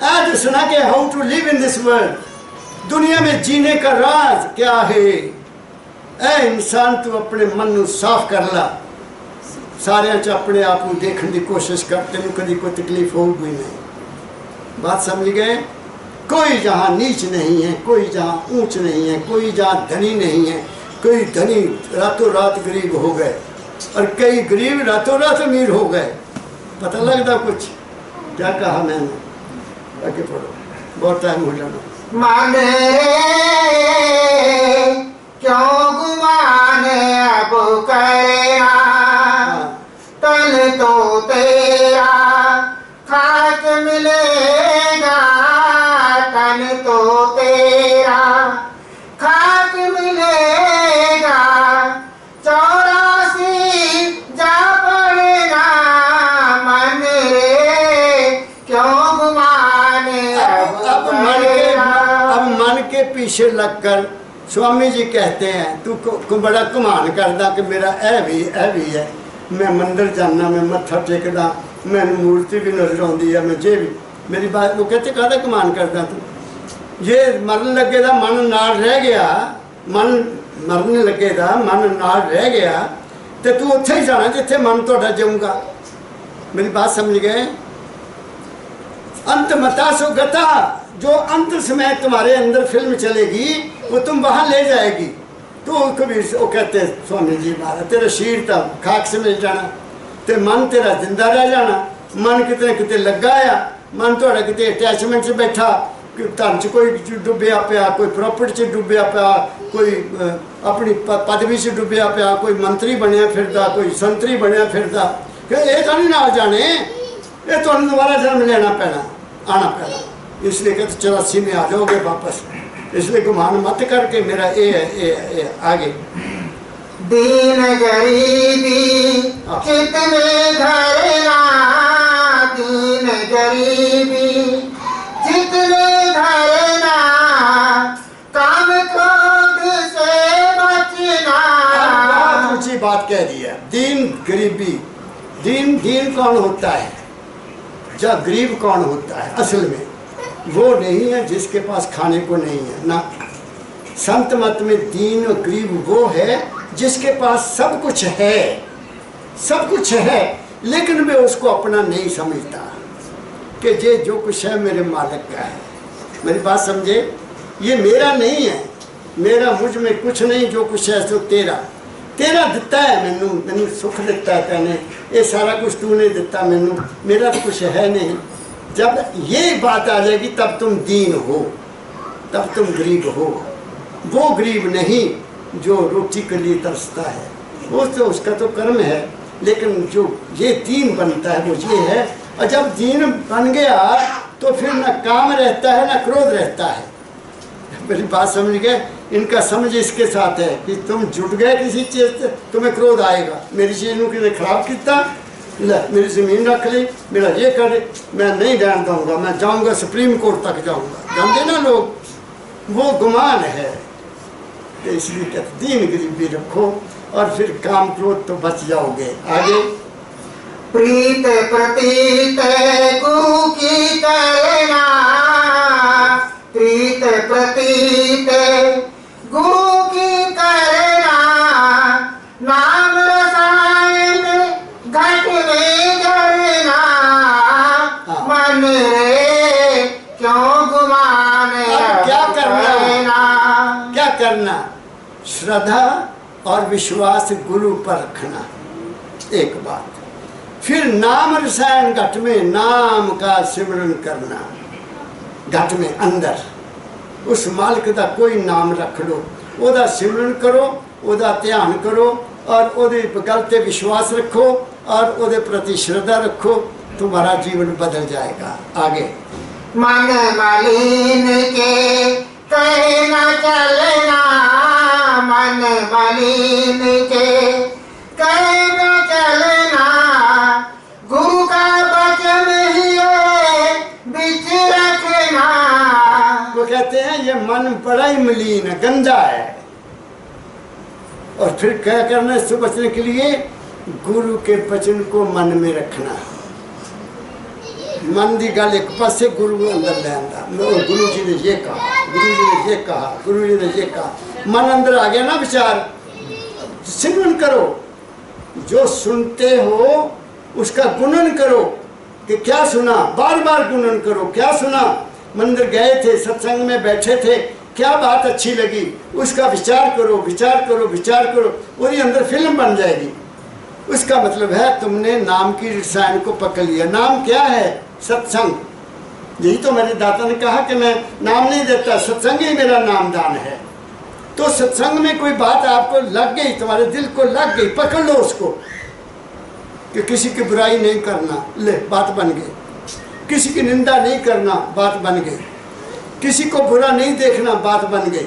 ऐ दसना कि how to live in this world दुनिया में जीने का राज क्या है ऐ इंसान तू अपने मन को साफ कर ला सारे च अपने आप को देखने की कोशिश कर तेन कभी कोई तकलीफ होगी नहीं बात समझ गए कोई जहाँ नीच नहीं है कोई जहाँ ऊंच नहीं है कोई जहाँ धनी नहीं है कोई धनी रातों रात गरीब हो गए और कई गरीब रातों रात अमीर हो गए पता लगता कुछ क्या कहा मैंने आगे पढ़ो बहुत टाइम हो जाना माने क्यों गुमाने अब करना तन तो तेरा खाक मिलेगा तन तो तेरा खाक मिलेगा 84 जा पड़ेगा मन रे क्यों गुमाने अब मन के पीछे लगकर स्वामी जी कहते हैं तू को बड़ा घुमान करदा कि मेरा ऐ भी है मैं मंदिर जाना मैं मत्था टेकदा मैंने मूर्ति भी नजर आती है मैं जे भी मेरी बात वो कहते कहता घुमान करदा तू ये मरन लगे दा मन नाल रह गया मन मरने लगे दा मन नाल रह गया तो तू उत्थे ही जाना जिथे मन तुहाडा जाऊंगा मेरी बात समझ गए अंत मता सो गता जो अंत समय तुम्हारे अंदर फिल्म चलेगी वो तुम वहाँ ले जाएगी तो कबीर वो कहते हैं स्वामी जी महाराज तेरा शरीर तो खाक से मिल जाना ते मन तेरा जिंदा रह जाना मन कितने कितने लगा आ मन थोड़ा कितने अटैचमेंट से बैठा धन च कोई डुबया पिया कोई प्रॉपर्टी च डुबया पिया कोई अपनी पदवी से डुबया पिया कोई मंत्री बनया फिरदा कोई संतरी बनया फिरदा ये तो नहीं नाल जाने ये तो दोबारा जन्म लेना पैना आना पैना इसलिए कहते 84 में आ जाओगे वापस इसलिए गुमान मत करके मेरा ये आगे दीन गरीबी कितने धरना दीन गरीबी जितने धरना काम क्रोध से बचना बहुत ऊंची बात कह दी है दीन गरीबी दीन कौन होता है जब गरीब कौन होता है असल में वो नहीं है जिसके पास खाने को नहीं है ना संत मत में दीन और गरीब वो है जिसके पास सब कुछ है लेकिन मैं उसको अपना नहीं समझता कि ये जो कुछ है मेरे मालिक का है मेरी बात समझे ये मेरा नहीं है मेरा मुझ में कुछ नहीं जो कुछ है तो तेरा दिता है मैनू सुख दिता है तैने ये सारा कुछ तूने दिता मैनू मेरा तो कुछ है नहीं जब ये बात आ जाएगी तब तुम दीन हो तब तुम गरीब हो वो गरीब नहीं जो रोटी के लिए तरसता है वो तो उसका तो कर्म है लेकिन जो ये दीन बनता है वो ये है और जब दीन बन गया तो फिर ना काम रहता है ना क्रोध रहता है मेरी बात समझ गए इनका समझ इसके साथ है कि तुम जुट गए किसी चीज़ से तुम्हें क्रोध आएगा मेरी चीज़ को किसी खराब किया मेरी ज़मीन रख ली मेरा ये कर मैं नहीं रहना दूँगा मैं जाऊँगा सुप्रीम कोर्ट तक जाऊँगा जानते ना लोग वो गुमान है इसलिए कहते दीन गरीबी रखो और फिर काम क्रोध तो बच जाओगे आगे प्रीत प्रतीत गु की करना प्रीत प्रतीत गु की करना नाम रसायन घट में जरना मन रे क्यों गुमाने क्या करना श्रद्धा और विश्वास गुरु पर रखना एक बात फिर नाम रसायन घट में नाम का सिमरन करना घट में अंदर उस मालिक का कोई नाम रख लो ओदा सिमरन करो ओदा ध्यान करो और ओदे गल ते विश्वास रखो और ओदे प्रति श्रद्धा रखो तुम्हारा जीवन बदल जाएगा आगे मन मलिन के कहना चलना मन मलिन के कहना चलना गुरु का वचन ही है मन बड़ा ही मलिन है, गंदा है। और फिर क्या करना है इससे बचने के लिए? गुरु के वचन को मन में रखना। मन की गल एक पासे, गुरु अंदर ले आंदा। गुरु जी ने ये कहा, गुरु जी ने ये कहा, गुरु जी ने ये कहा। मन अंदर आ गया ना विचार, सिमरन करो। जो सुनते हो उसका गुणन करो कि क्या सुना, बार बार गुणन करो। क्या सुना? मंदिर गए थे, सत्संग में बैठे थे, क्या बात अच्छी लगी, उसका विचार करो, विचार करो, विचार करो। पूरी अंदर फिल्म बन जाएगी। उसका मतलब है तुमने नाम की रसायन को पकड़ लिया। नाम क्या है? सत्संग। यही तो मेरे दाता ने कहा कि मैं नाम नहीं देता, सत्संग ही मेरा नामदान है। तो सत्संग में कोई बात आपको लग गई, तुम्हारे दिल को लग गई, पकड़ लो उसको कि किसी की बुराई नहीं करना, ले बात बन गई। किसी की निंदा नहीं करना, बात बन गई। किसी को बुरा नहीं देखना, बात बन गई।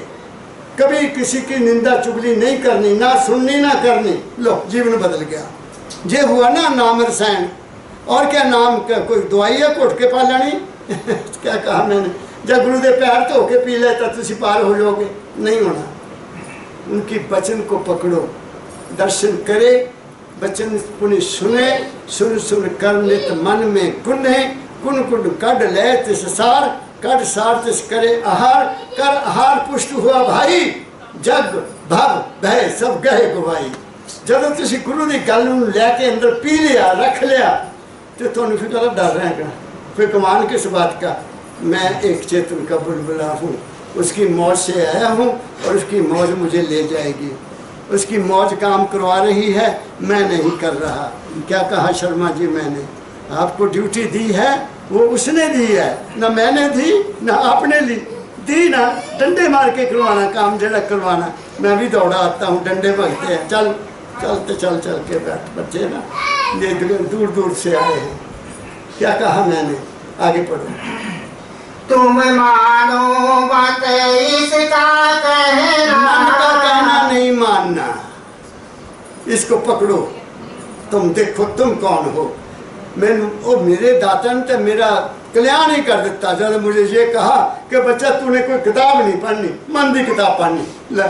कभी किसी की निंदा चुगली नहीं करनी, ना सुननी ना करनी। लो जीवन बदल गया। ये हुआ ना नाम रसायन। और क्या नाम क्या कोई दवाई है घुट के पा लेनी? क्या कहा मैंने? जब गुरु दे पैर धो के पी लेता तुम पार हो जाओगे, नहीं होना। उनकी वचन को पकड़ो, दर्शन करे, वचन पुनि सुने, सुन सुन कर नित मन में कुन्हे, कुन कुन कड ले तिस सार, कड सार तिस करे आहार, कर आहार पुष्ट हुआ भाई, जग भव भय सब गए गवाई। जब तुम गुरु की गल लैके अंदर पी लिया, रख लिया, तो तुम फिर कल डर रहेगा। फिर कमान किस बात का? मैं एक चेतन का बुलबुला हूँ, उसकी मौज से आया हूँ और उसकी मौज मुझे ले जाएगी। उसकी मौज काम करवा रही है, मैं नहीं कर रहा। क्या कहा शर्मा जी? मैंने आपको ड्यूटी दी है, वो उसने दी है, ना मैंने दी ना आपने दी ना। डंडे मार के करवाना काम जरा करवाना। मैं भी दौड़ा आता हूँ, डंडे भगते हैं। चल चलते चल चल के बैठ। बच्चे ना ये दूर दूर से आए हैं। क्या कहा मैंने? आगे पढ़ो। तुम मानो मत इसका कहना, मन का कहना नहीं मानना। इसको पकड़ो, तुम देखो तुम कौन हो। मेरे दाता ने तो मेरा कल्याण ही कर दिता जब मुझे ये कहा कि बच्चा तूने कोई किताब नहीं पढ़नी, मन की किताब पढ़नी। ले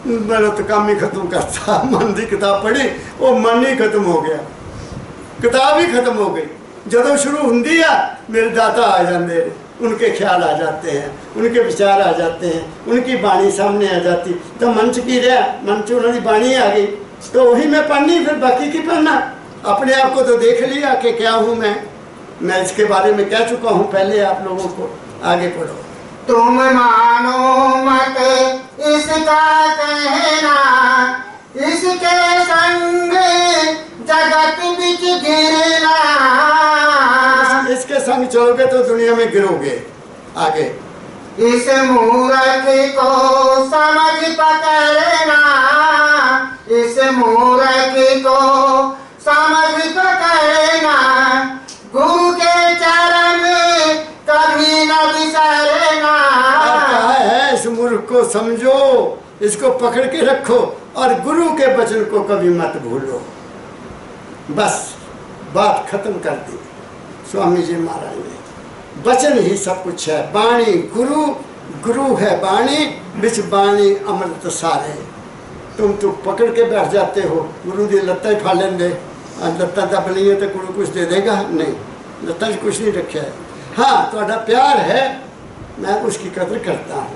मेरा तो काम ही खत्म करता। मन की किताब पढ़ी, वो मन ही खत्म हो गया, किताब ही खत्म हो गई। जदों शुरू होंगी है मेरे दाता आ जाते हैं, उनके ख्याल आ जाते हैं, उनके विचार आ जाते हैं, उनकी बाणी सामने आ जाती। तो मन च की रहा, मन च उन्होंने बाणी आ गई, तो वही मैं पढ़नी, फिर बाकी की पढ़ना। अपने आप को तो देख लिया कि क्या हूँ मैं इसके बारे में कह चुका हूँ पहले आप लोगों को। आगे पढ़ो। तुम मानो मत इसका कहना, इसके संग जगत बिच गिरना। इसके संग चलोगे तो दुनिया में गिरोगे। आगे। इस मूर्ख को समझ पकड़ना, इस मूर्ख को समझ पकड़ना, गुरु के चरण कभी न बिसरना। कहा है इस मूर्ख को समझो, इसको पकड़ के रखो और गुरु के वचन को कभी मत भूलो। बस बात खत्म कर दी स्वामी जी महाराज ने। वचन ही सब कुछ है। बाणी गुरु, गुरु है बाणी, बिच बाणी अमृत सारे। तुम तो पकड़ के बैठ जाते हो, गुरु की लत्ता ही फा लेंगे। लत्ता दब ली है तो गुरु कुछ दे देगा? नहीं, लत्ता से कुछ नहीं रखा है। हाँ थोड़ा प्यार है, मैं उसकी कदर करता हूँ,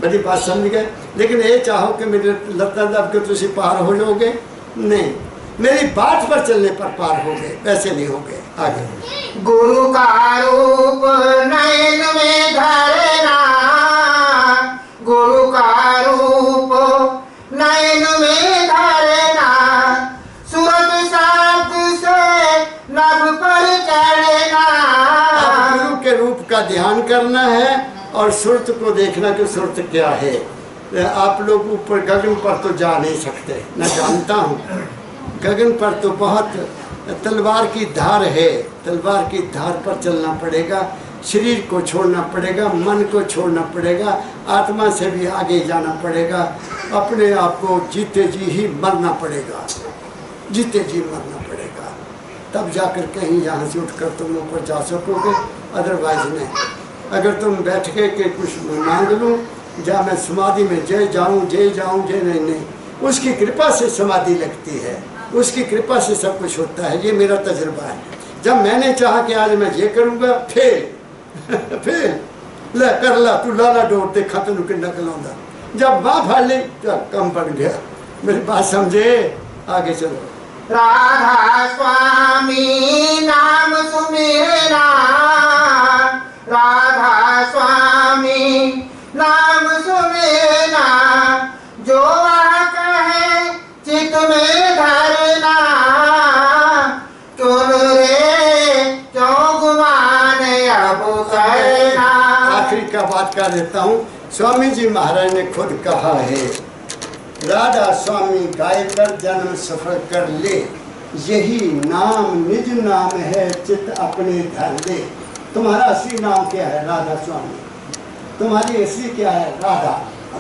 बड़ी बात समझ गए। लेकिन ये चाहो कि मेरे लत्ता दब के तुम पार हो जाओगे, नहीं, मेरी बात पर चलने पर पार हो गए, वैसे नहीं हो गए। आगे। गुरु का रूप नयन में धरना, गुरु का रूप नयन में धरना, सूरत शब्द से नभ पर चढ़ना। गुरु के रूप का ध्यान करना है और सुरत को देखना कि सुरत क्या है। आप लोग ऊपर गगन पर तो जा नहीं सकते, मैं जानता हूँ। गगन पर तो बहुत तलवार की धार है, तलवार की धार पर चलना पड़ेगा। शरीर को छोड़ना पड़ेगा, मन को छोड़ना पड़ेगा, आत्मा से भी आगे जाना पड़ेगा। अपने आप को जीते जी ही मरना पड़ेगा, जीते जी मरना पड़ेगा, तब जाकर कहीं यहाँ से उठकर तुम ऊपर जा सकोगे। अदरवाइज नहीं। अगर तुम बैठ के कुछ मांग लूँ जहाँ मैं समाधि में जे जाऊँ जे नहीं, उसकी कृपा से समाधि लगती है, उसकी कृपा से सब कुछ होता है। ये मेरा तजुर्बा है। जब मैंने चाहा कि आज मैं ये करूँगा, फेल फेल ले कर ला तू लाला डोर देखा तेन कि कलाऊंगा। जब बाँ फाड़ ली तो कम पड़ गया। मेरी बात समझे, आगे चलो। राधा स्वामी नाम सुमेरा, राधा स्वामी नाम सुमेरा, जो वह कहे चित में धरना, चुन रे क्यों गुमाने अब करना। आखिरी का बात कर देता हूँ। स्वामी जी महाराज ने खुद कहा है, राधा स्वामी गाय कर जन्म सफल कर ले, यही नाम निज नाम है चित अपने धर ले। तुम्हारा असली नाम क्या है? राधा स्वामी। तुम्हारी असली क्या है? राधा।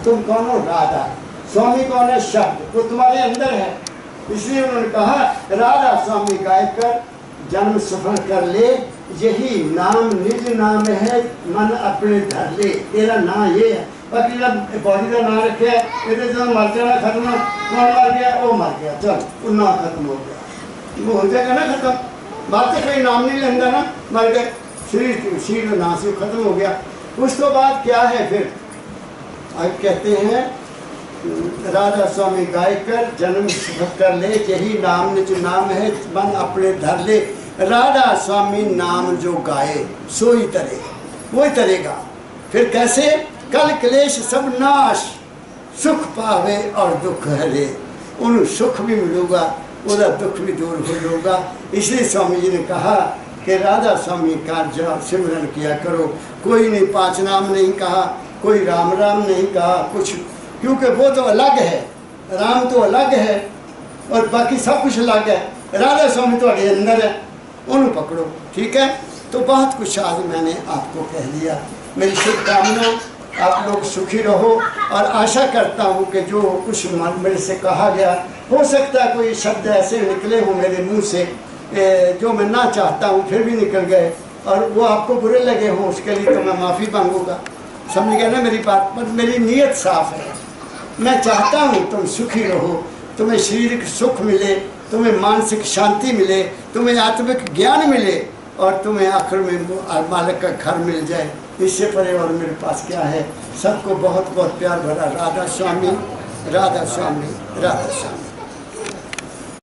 तुम कौन हो? राधा। स्वामी कौन है? शब्द, वो तुम्हारे अंदर है। इसलिए उन्होंने कहा राधा स्वामी गाय कर जन्म सफल कर ले, यही नाम निज नाम है मन अपने धर ले। तेरा नाम ये है। बाकी जब बॉडी का नाम रखे ये जो मर जाना खत्म, कौन मर गया? वो मर गया, चल वो नाम खत्म हो गया, वो हो जाएगा ना खत्म। बात तो कोई नाम नहीं लेंदा ना, मर गए, शरीर नाम से खत्म हो गया। उसके बाद क्या है फिर? अब कहते हैं राधा स्वामी गाय कर जन्म सफल कर ले, यही नाम निज नाम है मन अपने धर ले। राधा स्वामी नाम जो गाए सो ही तरेगा, वो ही तरेगा। फिर कैसे? कल क्लेश सब नाश, सुख पावे और दुख हरे। उन सुख भी मिलूगा, उधर दुख भी दूर हो जाएगा। इसलिए स्वामी जी ने कहा कि राधा स्वामी का जब सिमरन किया करो। कोई नहीं 5 नाम नहीं कहा, कोई राम राम नहीं कहा कुछ, क्योंकि वो तो अलग है, राम तो अलग है और बाकी सब कुछ अलग है। राधा स्वामी तो अंदर है, उन्हें पकड़ो। ठीक है, तो बहुत कुछ आज मैंने आपको कह दिया। मेरी शुभकामना, आप लोग सुखी रहो। और आशा करता हूँ कि जो कुछ मेरे से कहा गया, हो सकता है कोई शब्द ऐसे निकले हों मेरे मुंह से जो मैं ना चाहता हूँ फिर भी निकल गए, और वो आपको बुरे लगे हों, उसके लिए तो मैं माफ़ी मांगूंगा। समझ गए ना मेरी बात? पर मेरी नीयत साफ है। मैं चाहता हूँ तुम सुखी रहो, तुम्हें शारीरिक सुख मिले, तुम्हें मानसिक शांति मिले, तुम्हें आत्मिक ज्ञान मिले, और तुम्हें आखिर में मालिक का घर मिल जाए। इससे परे और मेरे पास क्या है? सबको बहुत बहुत प्यार भरा राधा स्वामी, राधा स्वामी, राधा स्वामी।